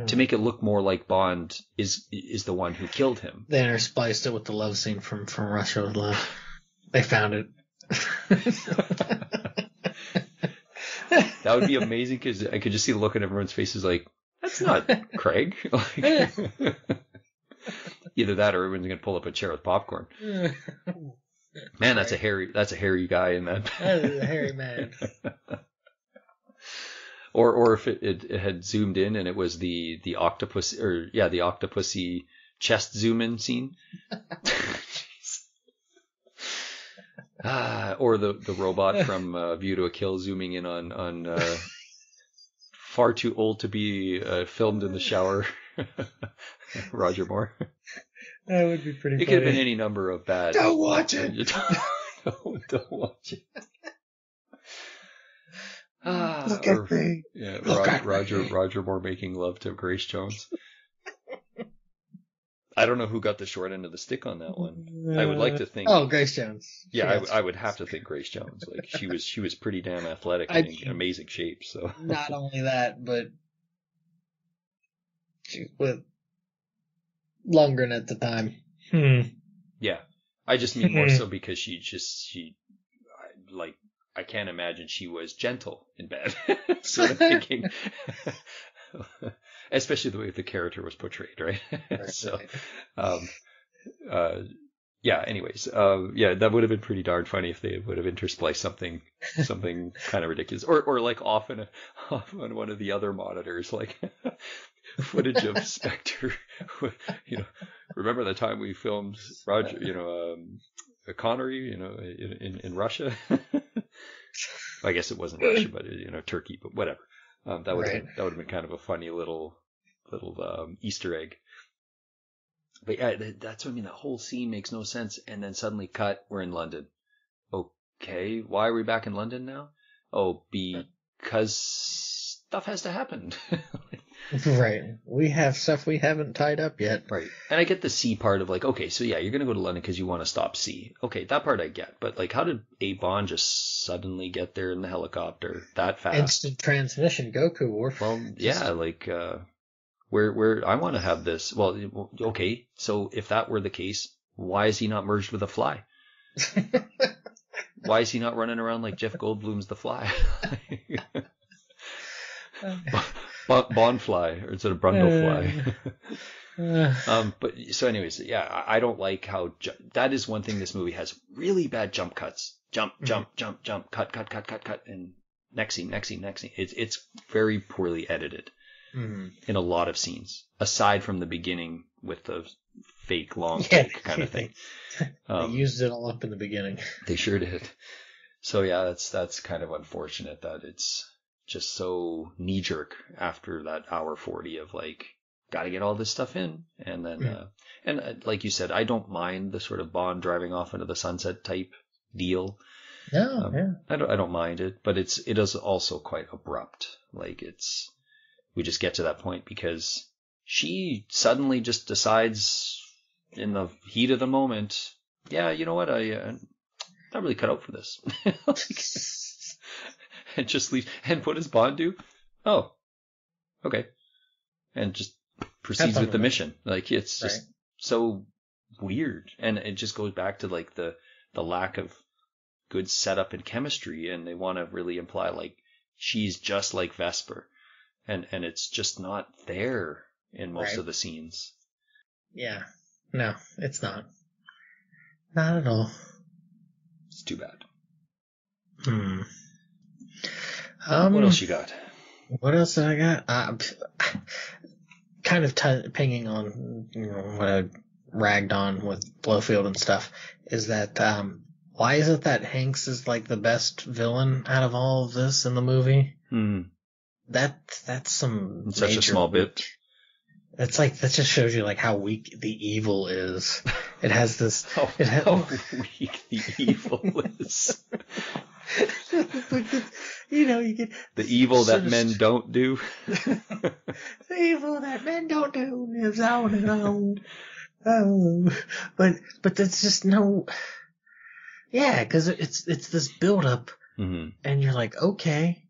To make it look more like Bond is the one who killed him. They interspliced it with the love scene from Russia with Love. They found it. That would be amazing because I could just see the look on everyone's faces like, that's not Craig. Like, either that or everyone's going to pull up a chair with popcorn. Man, that's a hairy guy in that. That is a hairy man. Or if it had zoomed in and it was the octopus the octopusy chest zoom in scene. Or the robot from View to a Kill zooming in on far too old to be filmed in the shower. Roger Moore. That would be pretty funny. It could have been any number of bad. Don't watch it. Don't watch it. Look at me. Yeah, Roger Moore making love to Grace Jones. I don't know who got the short end of the stick on that one. I would like to think. Oh, Grace Jones. Yeah, I would have to think Grace Jones. Like she was pretty damn athletic and in amazing shape. So not only that, but she was Lundgren at the time. Yeah, I just mean more so because I can't imagine she was gentle in bed. Sort of thinking. Especially the way the character was portrayed, right? So, yeah. Anyways, that would have been pretty darn funny if they would have interspliced something kind of ridiculous, or like often on one of the other monitors, like footage of Spectre. You know, remember the time we filmed Roger? You know, Connery. You know, in Russia. I guess it wasn't Russia, but Turkey, but whatever. That would have been kind of a funny little Easter egg. But yeah, that's what I mean. That whole scene makes no sense, and then suddenly cut. We're in London. Okay, why are we back in London now? Oh, because stuff has to happen. Right. We have stuff we haven't tied up yet. Right. And I get the C part of like, okay, so yeah, you're going to go to London because you want to stop C. Okay, that part I get. But like, how did A Bond just suddenly get there in the helicopter that fast? Instant transmission, Goku Warf. Well, yeah, like, where I want to have this. Well, okay, so if that were the case, why is he not merged with a fly? Why is he not running around like Jeff Goldblum's The Fly? Bond fly, or instead of Brundle fly. But so anyways, yeah, I don't like how that is one thing this movie has really bad jump cuts. Jump, cut, and next scene. It's very poorly edited in a lot of scenes, aside from the beginning with the fake long take kind of thing. They used it all up in the beginning. They sure did. So yeah, that's kind of unfortunate that it's just so knee jerk after that hour 40 of like, got to get all this stuff in. And then, like you said, I don't mind the sort of Bond driving off into the sunset type deal. No, yeah. I don't mind it, but it is also quite abrupt. Like we just get to that point because she suddenly just decides in the heat of the moment, yeah, you know what, I'm not really cut out for this. And just leave. And what does Bond do? Oh, okay. And just proceeds with the mission. Like, it's just so weird. And it just goes back to like the lack of good setup and chemistry. And they want to really imply like she's just like Vesper. And it's just not there in most of the scenes. Yeah. No, it's not. Not at all. It's too bad. What else you got? What else did I got? Kind of pinging on what I ragged on with Blofeld and stuff is that why is it that Hanks is like the best villain out of all of this in the movie? That's some such a small bit. It's like that just shows you like how weak the evil is. It has this. How weak the evil is. You get the evil that men don't do. The evil that men don't do lives on and on. Oh, but there's just no. Yeah, because it's this build up, and you're like, okay,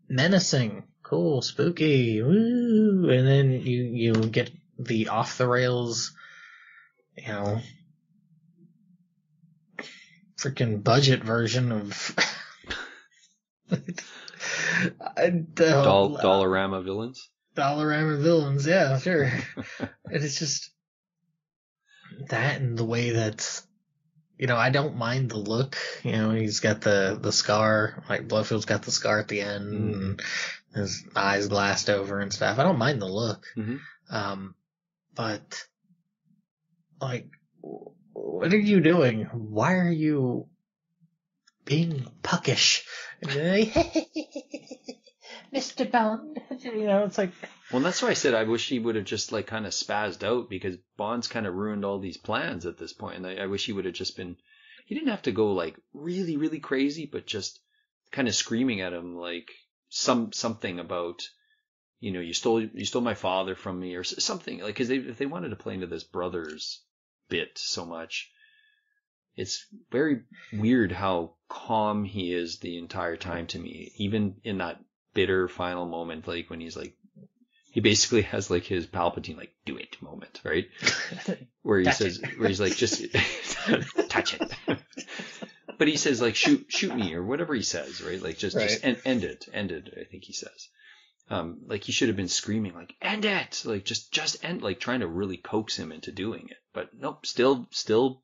menacing, cool, spooky, woo, and then you get the off the rails, freaking budget version of. Dollarama villains? Dollarama villains, yeah, sure. And it's just that and the way that, I don't mind the look. He's got the scar, like Blofeld's got the scar at the end, and his eyes glassed over and stuff. I don't mind the look. But, like, what are you doing? Why are you being puckish? Mr. Bond. It's like. Well, that's why I said I wish he would have just like kind of spazzed out because Bond's kind of ruined all these plans at this point. And I wish he would have just been. He didn't have to go like really, really crazy, but just kind of screaming at him like something about, you stole my father from me or something like because if they wanted to play into this brothers bit so much. It's very weird how calm he is the entire time to me, even in that bitter final moment, like when he's like, he basically has like his Palpatine, like, do it moment, right? Where he's like, just touch it. But he says like, shoot me or whatever he says, right? Like just end it, I think he says. Like he should have been screaming like, end it! Like just end, like trying to really coax him into doing it. But nope, still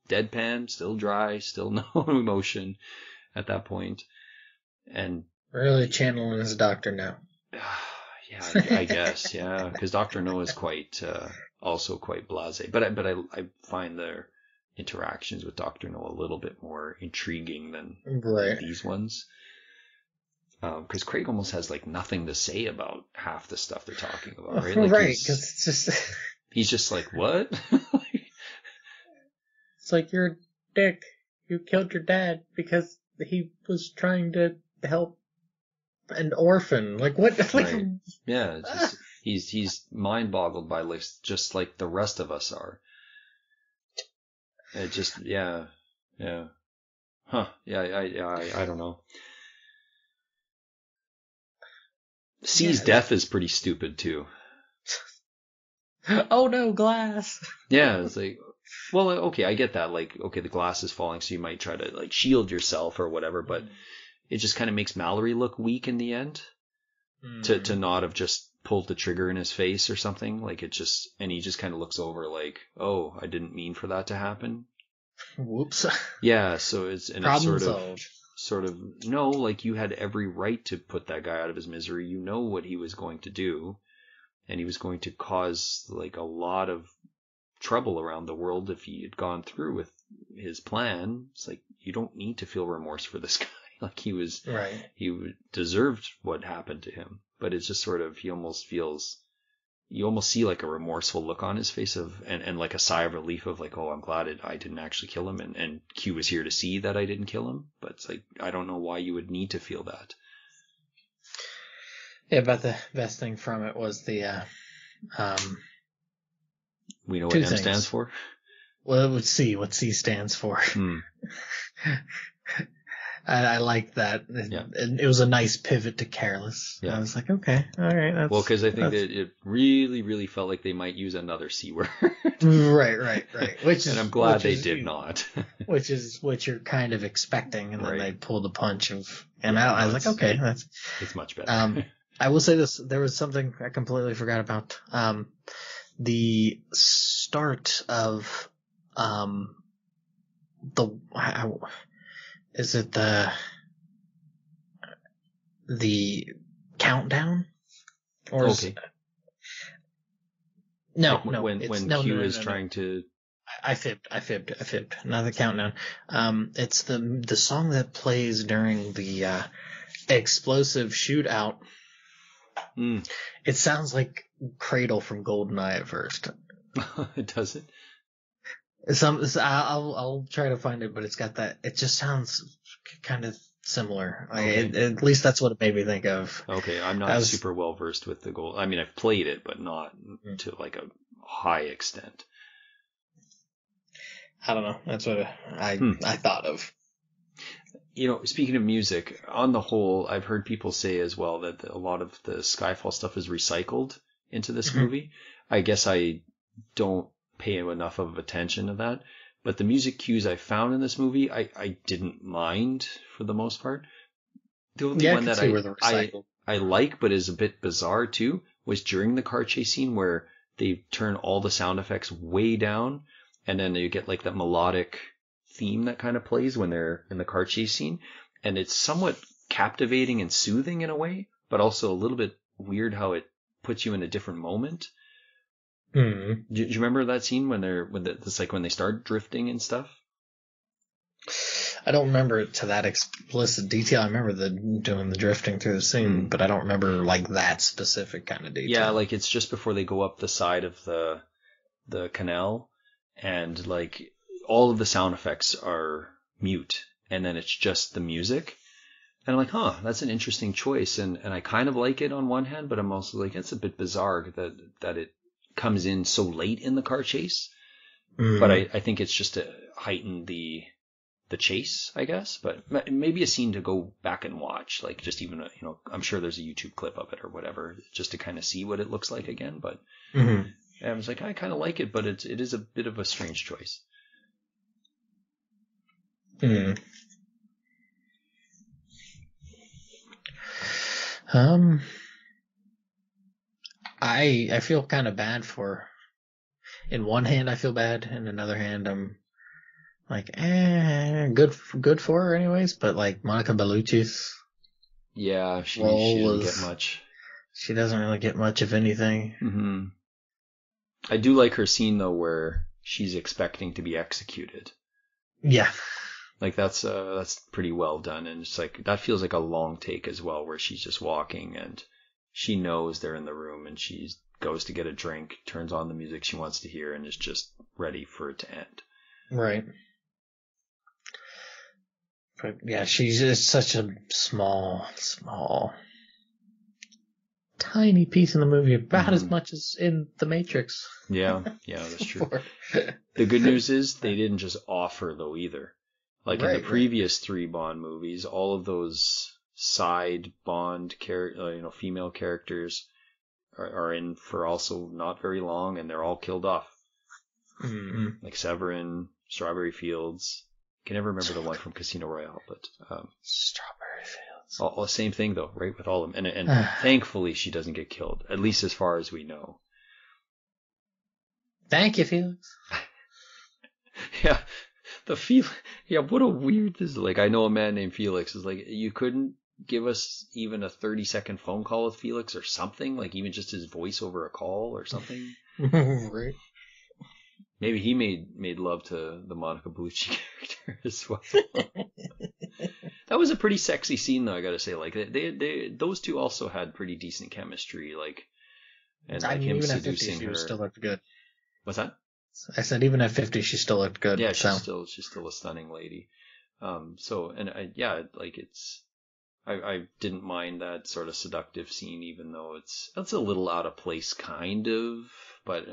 deadpan, still dry, still no emotion at that point. And really channeling his doctor now. Yeah, I guess, yeah, because Dr. No is also quite blasé. But I find their interactions with Dr. No a little bit more intriguing than these ones. because Craig almost has like nothing to say about half the stuff they're talking about, right? Like right, because it's just he's just like, what? It's like, you're a dick. You killed your dad because he was trying to help an orphan. Like what? Right. Yeah, just, he's mind boggled by like just like the rest of us are. It just yeah. Huh. Yeah, I don't know. C's death is pretty stupid too. Oh no, glass. Yeah, it's like, well, okay, I get that. Like, okay, the glass is falling, so you might try to like shield yourself or whatever, but it just kind of makes Mallory look weak in the end. To not have just pulled the trigger in his face or something. Like it just, and he just kind of looks over like, oh, I didn't mean for that to happen. Whoops. Yeah, so it's, and Problem it's solved. sort of, no, like you had every right to put that guy out of his misery. You know what he was going to do, and he was going to cause like a lot of trouble around the world if he had gone through with his plan. It's like, you don't need to feel remorse for this guy. Like he was, right. He deserved what happened to him, but it's just sort of, you almost see like a remorseful look on his face and like a sigh of relief of like, oh, I'm glad I didn't actually kill him. And Q was here to see that I didn't kill him. But it's like, I don't know why you would need to feel that. Yeah, but the best thing from it was the, we know what M stands for? Well, let's see what C stands for. I like that. Yeah. And it was a nice pivot to careless. Yeah. I was like, okay, all right. Well, because I think that it really, really felt like they might use another C word. Right. And I'm glad they did not. which is what you're kind of expecting, and then they pulled a punch of, and I was like, okay, it's much better. I will say this: there was something I completely forgot about. The start of is it the countdown? Or okay. No, like when Q is trying to. I fibbed. Not the countdown. It's the song that plays during the explosive shootout. It sounds like Cradle from GoldenEye at first. It doesn't. I'll try to find it, but it's got that. It just sounds kind of similar. At least that's what it made me think of. Okay, I'm not super well versed with the Gold. I mean, I've played it, but not to like a high extent. I don't know. That's what I thought of. You know, speaking of music, on the whole, I've heard people say as well that a lot of the Skyfall stuff is recycled into this movie. I guess I don't pay enough of attention to that. But the music cues I found in this movie, I didn't mind for the most part. The only one that I like, but is a bit bizarre too, was during the car chase scene where they turn all the sound effects way down, and then you get like that melodic theme that kind of plays when they're in the car chase scene. And it's somewhat captivating and soothing in a way, but also a little bit weird how it puts you in a different moment. Do you remember that scene when it's like when they start drifting and stuff? I don't remember it to that explicit detail. I remember doing the drifting through the scene, but I don't remember like that specific kind of detail. Yeah, like it's just before they go up the side of the canal, and like all of the sound effects are mute, and then it's just the music. And I'm like, that's an interesting choice, and I kind of like it on one hand, but I'm also like, it's a bit bizarre that it comes in so late in the car chase. But I think it's just to heighten the chase, I guess. But maybe a scene to go back and watch, like just even I'm sure there's a YouTube clip of it or whatever, just to kind of see what it looks like again. But I was like, I kind of like it, but it is a bit of a strange choice. I feel kind of bad for. In one hand, I feel bad. In another hand, I'm like, good for her, anyways. But like Monica Bellucci's, yeah, she doesn't get much. She doesn't really get much of anything. I do like her scene though, where she's expecting to be executed. Yeah. Like that's pretty well done, and it's like that feels like a long take as well, where she's just walking and she knows they're in the room, and she goes to get a drink, turns on the music she wants to hear, and is just ready for it to end. Right. But yeah, she's just such a small, tiny piece in the movie, about as much as in The Matrix. Yeah, that's true. The good news is they didn't just offer though either. Like in the previous 3 Bond movies, all of those side Bond female characters are in for also not very long, and they're all killed off. Mm-hmm. Like Severin, Strawberry Fields. I can never remember the one from Casino Royale, but Strawberry Fields. All same thing though, right? With all of them, and thankfully she doesn't get killed, at least as far as we know. Thank you, Felix. Yeah. What a weird this is. Like, I know a man named Felix is like, you couldn't give us even a 30-second phone call with Felix or something, like even just his voice over a call or something. Right. Maybe he made love to the Monica Bellucci character as well. That was a pretty sexy scene though, I gotta say. Like they those two also had pretty decent chemistry, like, and like him even seducing at 50, her. she still looked good. What's that? I said even at 50 she still looked good. Yeah, she's still a stunning lady. I didn't mind that sort of seductive scene, even though it's a little out of place, kind of. But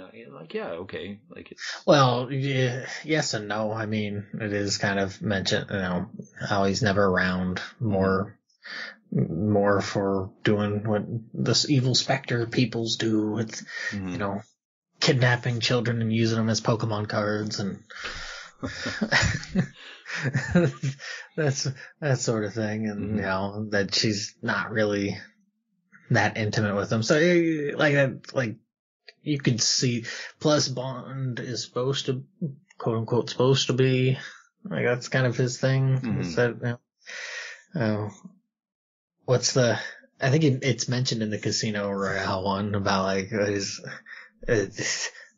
okay, like it's. Well, yeah, yes and no. I mean, it is kind of mentioned, how he's never around. More for doing what this evil Spectre peoples do with, kidnapping children and using them as Pokemon cards and that sort of thing, and that she's not really that intimate with them. So like you could see. Plus, Bond is supposed to, quote unquote, supposed to be like, that's kind of his thing. Is that, I think it's mentioned in the Casino Royale one about like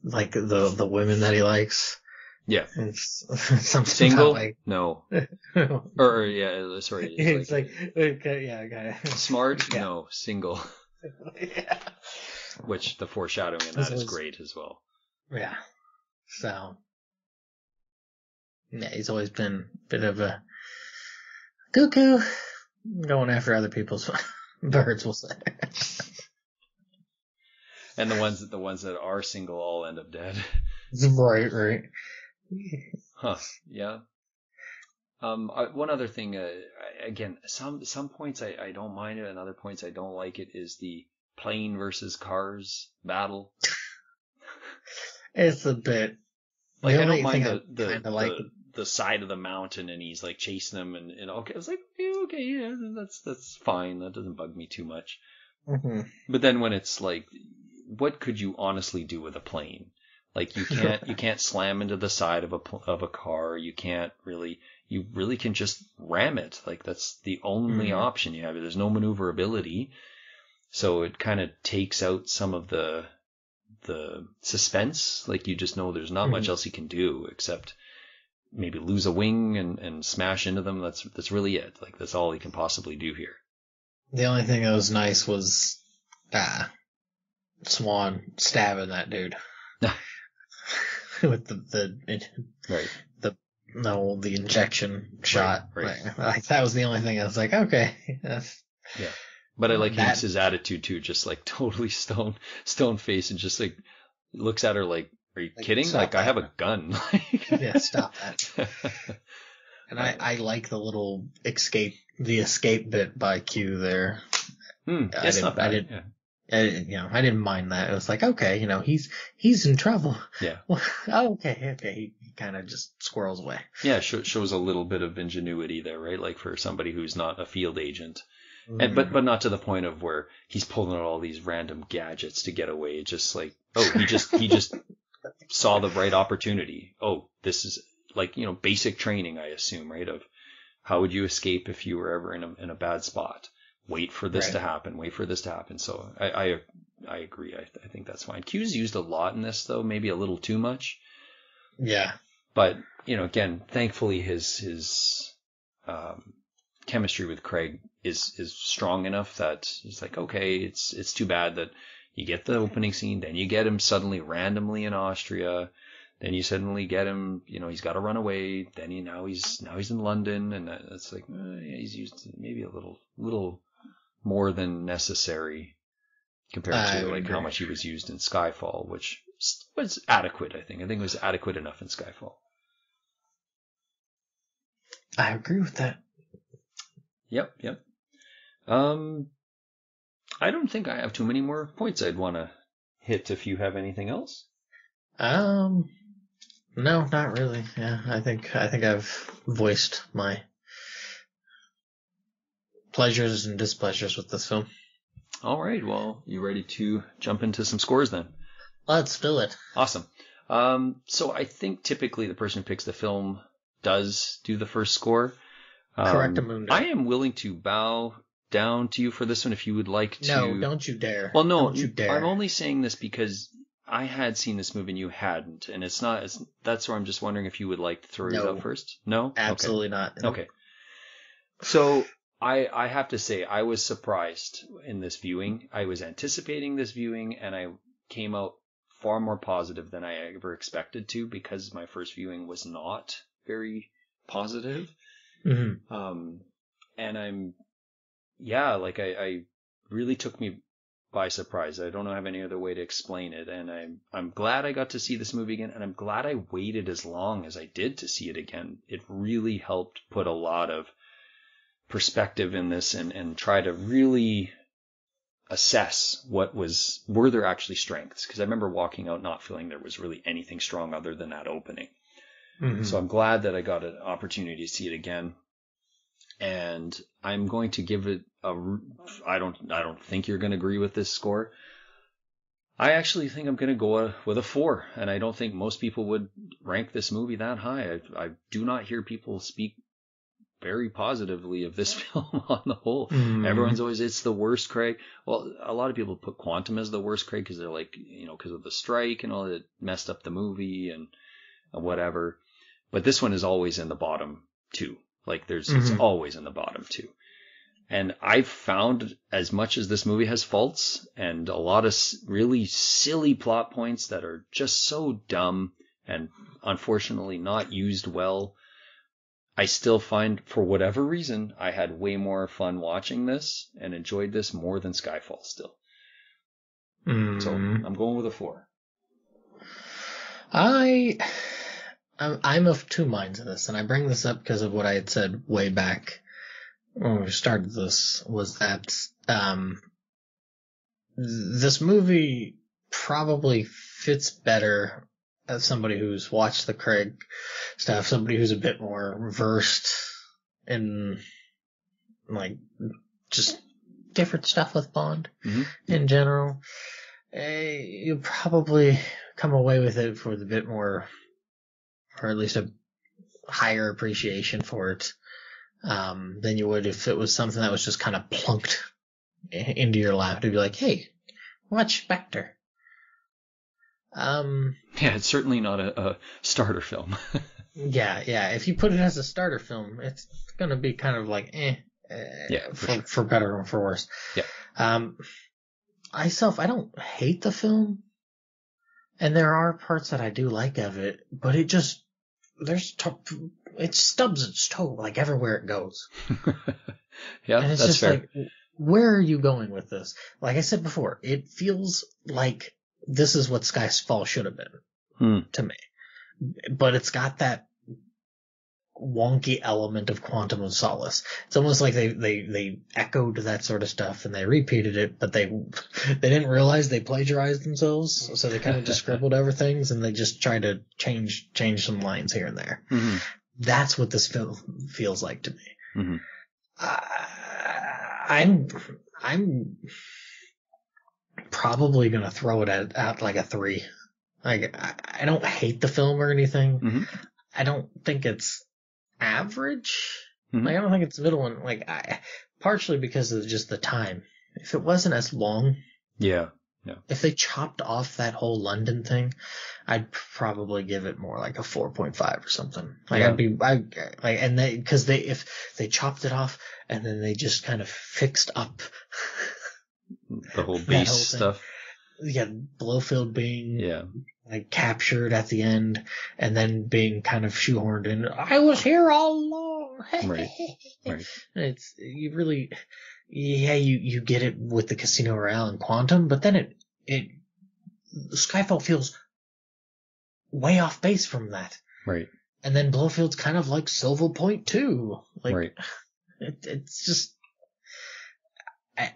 like the women that he likes. Yeah. It's something single? Like, no. Sorry. It's like okay, yeah, okay. Smart? Yeah. No. Single. Yeah. Which the foreshadowing in that is great as well. Yeah. So. Yeah, he's always been a bit of a cuckoo, going after other people's birds, we'll say. And the ones that are single all end up dead. Right. Huh. Yeah. One other thing, again, some points I don't mind it, and other points I don't like it, is the plane versus cars battle. It's a bit. Like, I don't mind the side of the mountain, and he's like chasing them, and okay, I was like, okay, yeah, that's fine. That doesn't bug me too much. Mm-hmm. But then when it's like, what could you honestly do with a plane? Like, you can't slam into the side of a car. You really can just ram it. Like, that's the only option you have. There's no maneuverability. So it kind of takes out some of the suspense. Like, you just know there's not much else he can do except maybe lose a wing and smash into them. That's really it. Like, that's all he can possibly do here. The only thing that was nice was Swan stabbing that dude. With the injection shot. Right. Like, that was the only thing I was like, okay. Yeah. But I like his attitude too, just like totally stone face, and just like looks at her like, are you kidding? Like, I have a gun. Yeah, stop that. And I like the little escape bit by Q there. It's not bad. I didn't mind that. It was like, okay, he's in trouble. Yeah. Well, okay. He kind of just squirrels away. Yeah, shows a little bit of ingenuity there, right? Like, for somebody who's not a field agent. And but not to the point of where he's pulling out all these random gadgets to get away. Just like, he just saw the right opportunity. Oh, this is like, basic training, I assume, right? Of how would you escape if you were ever in a bad spot? Wait for this to happen. Wait for this to happen. So I agree. I think that's fine. Q's used a lot in this, though, maybe a little too much. Yeah. But again, thankfully his chemistry with Craig is strong enough that it's like, okay, it's too bad that you get the opening scene, then you get him suddenly randomly in Austria, then you suddenly get him, he's got to run away, then now he's in London, and it's like, he's used maybe a little more than necessary compared to like how much he was used in Skyfall, which was adequate. I think it was adequate enough in Skyfall. I agree with that. Yep. I don't think I have too many more points I'd want to hit. If you have anything else? No, not really. Yeah, I think I've voiced my pleasures and displeasures with this film. All right. Well, you ready to jump into some scores then? Let's do it. Awesome. So I think typically the person who picks the film does do the first score. Correct, Amundo. I am willing to bow down to you for this one if you would like to. No, don't you dare. Well, no, don't you dare. I'm only saying this because I had seen this movie and you hadn't, and that's where I'm just wondering if you would like to throw yours out first. No? Absolutely not. Okay. So I have to say I was surprised in this viewing. I was anticipating this viewing, and I came out far more positive than I ever expected to, because my first viewing was not very positive. Mm-hmm. And I really took me by surprise. I don't have any other way to explain it. And I'm glad I got to see this movie again, and I'm glad I waited as long as I did to see it again. It really helped put a lot of perspective in this and try to really assess were there actually strengths? Because I remember walking out not feeling there was really anything strong other than that opening. Mm-hmm. So I'm glad that I got an opportunity to see it again. And I'm going to give it I don't think you're going to agree with this score. I actually think I'm going to go with a 4. And I don't think most people would rank this movie that high. I do not hear people speak very positively of this film on the whole. Mm. Everyone's always, it's the worst Craig. Well, a lot of people put Quantum as the worst Craig because they're like, because of the strike and all that messed up the movie and whatever. But this one is always in the bottom 2. Like it's always in the bottom 2. And I've found, as much as this movie has faults and a lot of really silly plot points that are just so dumb and unfortunately not used well, I still find, for whatever reason, I had way more fun watching this and enjoyed this more than Skyfall still. So I'm going with a 4. I'm of two minds in this, and I bring this up because of what I had said way back when we started this, was that this movie probably fits better as somebody who's watched the Craig stuff, somebody who's a bit more versed in like just different stuff with Bond in general. You probably come away with it with a bit more, or at least a higher appreciation for it than you would if it was something that was just kind of plunked into your lap to be like, hey, watch Spectre. Yeah, it's certainly not a starter film. Yeah. If you put it as a starter film, it's going to be kind of like, for better or for worse. Yeah. I don't hate the film, and there are parts that I do like of it, but it just, it stubs its toe like everywhere it goes. Yeah, and it's that's just fair. Like, where are you going with this? Like I said before, it feels like this is what Skyfall should have been to me, but it's got that wonky element of Quantum of Solace. It's almost like they echoed that sort of stuff and they repeated it, but they didn't realize they plagiarized themselves, so they kind of just scribbled over things and they just tried to change some lines here and there. Mm-hmm. That's what this film feels like to me. Mm-hmm. I'm probably gonna throw it out like a 3. Like I don't hate the film or anything. Mm-hmm. I don't think it's average. Mm-hmm. Like I don't think it's middle one. Like partially because of just the time. If it wasn't as long, yeah, If they chopped off that whole London thing, I'd probably give it more like a 4.5 or something. Like if they chopped it off and then they just kind of fixed up the whole base stuff. Yeah, Blofeld being like captured at the end and then being kind of shoehorned in. I was here all along. Right. It's you really, you get it with the Casino Royale and Quantum, but then Skyfall feels way off base from that. Right. And then Blofeld's kind of like Silver Point too. Like, right. It's just,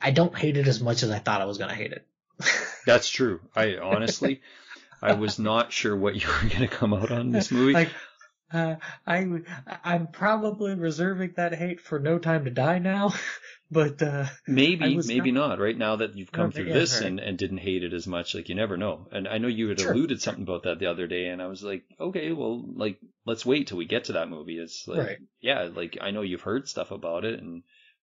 I don't hate it as much as I thought I was going to hate it. That's true. I honestly, I was not sure what you were going to come out on this movie. Like, I'm probably reserving that hate for No Time to Die now, but maybe not. Right now that you've come through this and didn't hate it as much, like you never know. And I know you had alluded something about that the other day, and I was like, okay, well, like let's wait till we get to that movie. It's like, like I know you've heard stuff about it and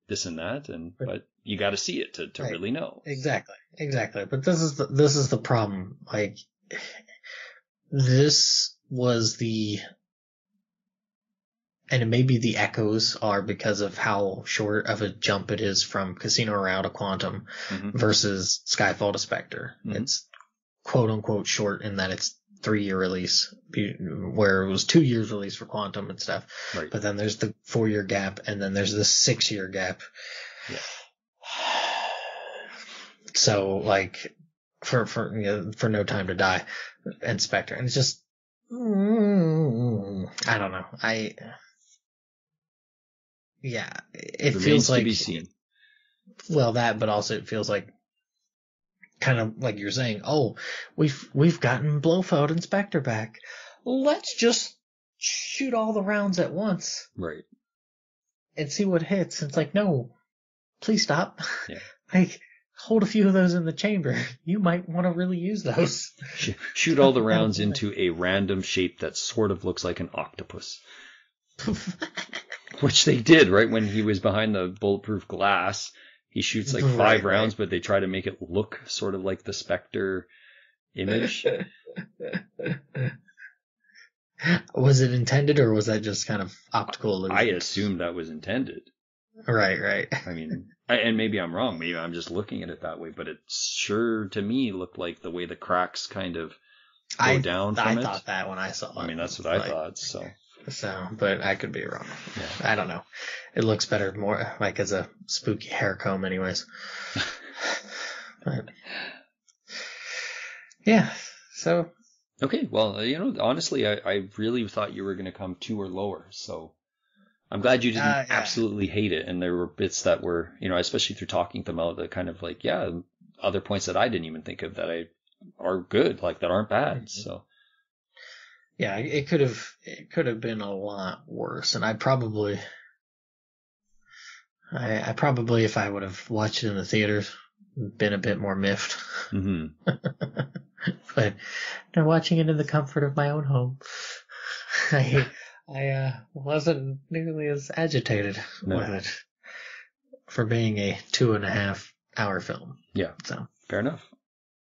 this and that, but you got to see it to really know. Exactly. But this is the problem. Like, this was and maybe the echoes are because of how short of a jump it is from Casino Royale to Quantum versus Skyfall to Spectre. Mm-hmm. It's quote unquote short in that it's 3-year release, where it was 2 years release for Quantum and stuff. Right. But then there's the 4-year gap, and then there's the 6-year gap. Yeah. So like for No Time to Die and Spectre, and it's just I don't know. It feels like, to be seen. Well, that, but also it feels like kind of like you're saying, oh, we've gotten Blofeld and Spectre back. Let's just shoot all the rounds at once. Right. And see what hits. And it's like, no, please stop. Yeah. Like, hold a few of those in the chamber. You might want to really use those. Shoot all the rounds into a random shape that sort of looks like an octopus. Which they did, right? When he was behind the bulletproof glass, he shoots like 5 rounds, but they try to make it look sort of like the Spectre image. Was it intended, or was that just kind of optical illusion? I assumed that was intended. Right. I mean, and maybe I'm wrong. Maybe I'm just looking at it that way, but it sure to me looked like the way the cracks kind of go down from it. I thought that when I saw it. I mean, that's what I thought, So, but I could be wrong. Yeah. I don't know. It looks better more like as a spooky hair comb anyways. But, yeah, so. Okay, well, honestly, I really thought you were going to come 2 or lower, so I'm glad you didn't absolutely hate it. And there were bits that were, especially through talking them out, that kind of like, other points that I didn't even think of that are good, like that aren't bad, Mm-hmm. so. Yeah, it could have been a lot worse, and I probably, if I would have watched it in the theaters, been a bit more miffed. Mm-hmm. But watching it in the comfort of my own home, I wasn't nearly as agitated with it for being a 2.5-hour film. Yeah. So fair enough.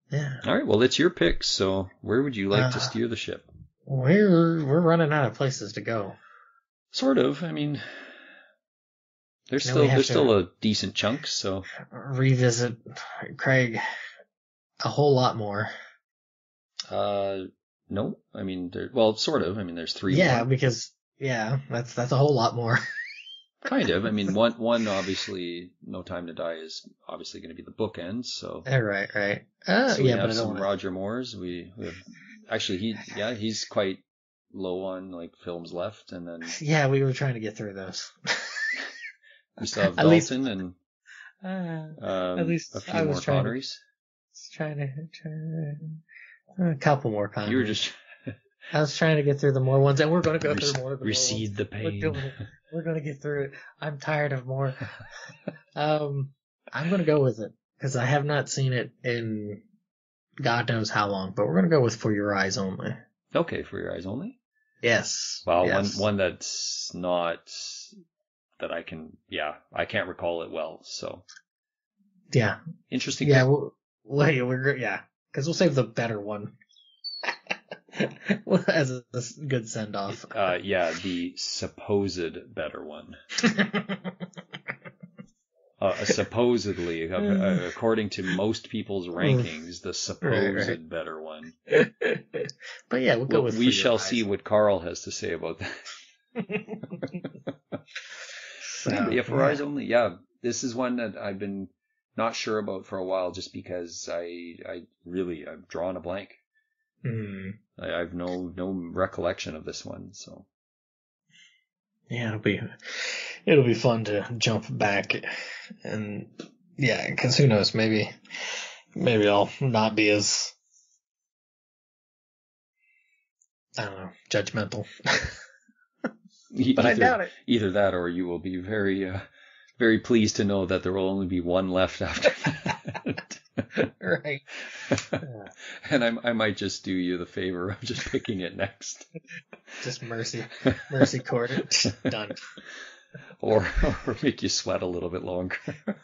Yeah. All right. Well, it's your pick. So where would you like to steer the ship? We're running out of places to go. Sort of. I mean, there's still a decent chunk. So revisit Craig a whole lot more. No. I mean, sort of. I mean, there's 3 Yeah, more. because that's a whole lot more. Kind of. I mean, one obviously, No Time to Die is obviously going to be the bookend. So right. So we have some Roger Moores. We have actually he's quite low on like films left, and then we were trying to get through those. We still have Dalton and at least a few more Connerys. Trying to a couple more Connerys. You were just. I was trying to get through the more ones, and we're going to go through more of the recede the pain. We're going to get through it. I'm tired of more. I'm going to go with it because I have not seen it in God knows how long, but we're going to go with For Your Eyes Only. Okay, For Your Eyes Only. Yes. Well, yes. One that's not that I can. Yeah, I can't recall it well. So. Yeah. Interesting. Yeah. Yeah, because we'll save the better one as a good send off. Yeah, the supposed better one. Supposedly, according to most people's rankings, the supposed better one. But yeah, we'll go with. We shall see what Carl has to say about that. For Eyes Only, yeah, this is one that I've been not sure about for a while, just because I've drawn a blank. I have no recollection of this one, so. Yeah, it'll be fun to jump back, and yeah, because who knows, maybe I'll not be as, I don't know, judgmental. But I doubt it. Either that, or you will be very, very pleased to know that there will only be one left after that. Right. And I might just do you the favor of just picking it next. Just mercy court it. Done. Or make you sweat a little bit longer.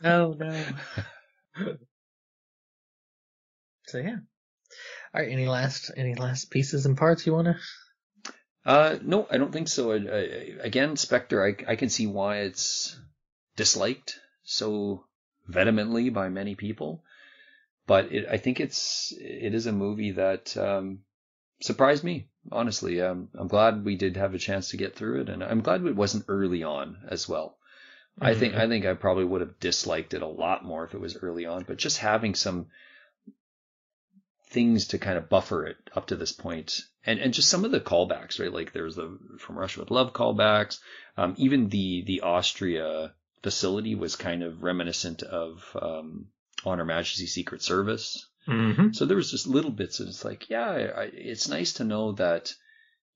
No. So yeah. All right. Any last pieces and parts you want to? No, I don't think so. Again, Spectre, I can see why it's disliked so vehemently by many people, but I think it is a movie that surprised me, honestly. I'm glad we did have a chance to get through it, and I'm glad it wasn't early on as well. Mm-hmm. I think I probably would have disliked it a lot more if it was early on, but just having some things to kind of buffer it up to this point, and just some of the callbacks, right? Like there's the From Russia with Love callbacks. Even the Austria facility was kind of reminiscent of On Her Majesty's Secret Service. Mm-hmm. So there was just little bits of, it's like, yeah, it's nice to know that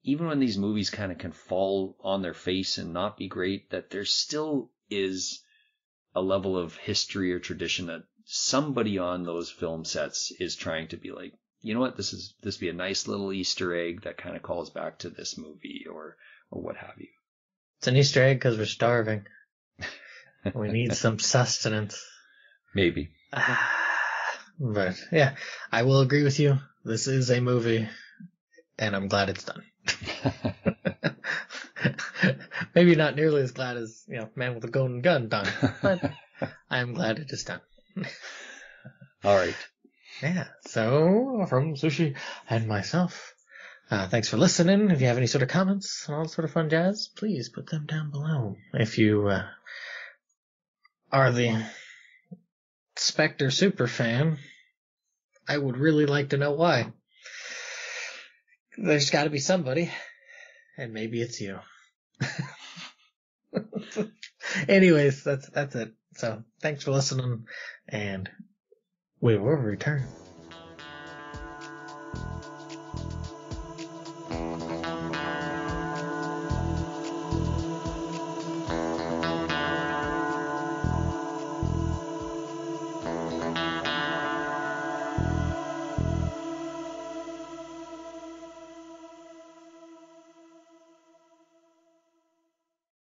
even when these movies kind of can fall on their face and not be great, that there still is a level of history or tradition that somebody on those film sets is trying to be like, you know what, this be a nice little Easter egg that kind of calls back to this movie or what have you. It's an Easter egg because we're starving. We need some sustenance. Maybe. But yeah, I will agree with you. This is a movie, and I'm glad it's done. Maybe not nearly as glad as, Man with a Golden Gun done, but I am glad it is done. All right. Yeah, so from Sushi and myself, thanks for listening. If you have any sort of comments and all sort of fun jazz, please put them down below. If you are the Spectre super fan, I would really like to know why. There's got to be somebody, and maybe it's you. Anyways, that's it. So thanks for listening, and we will return.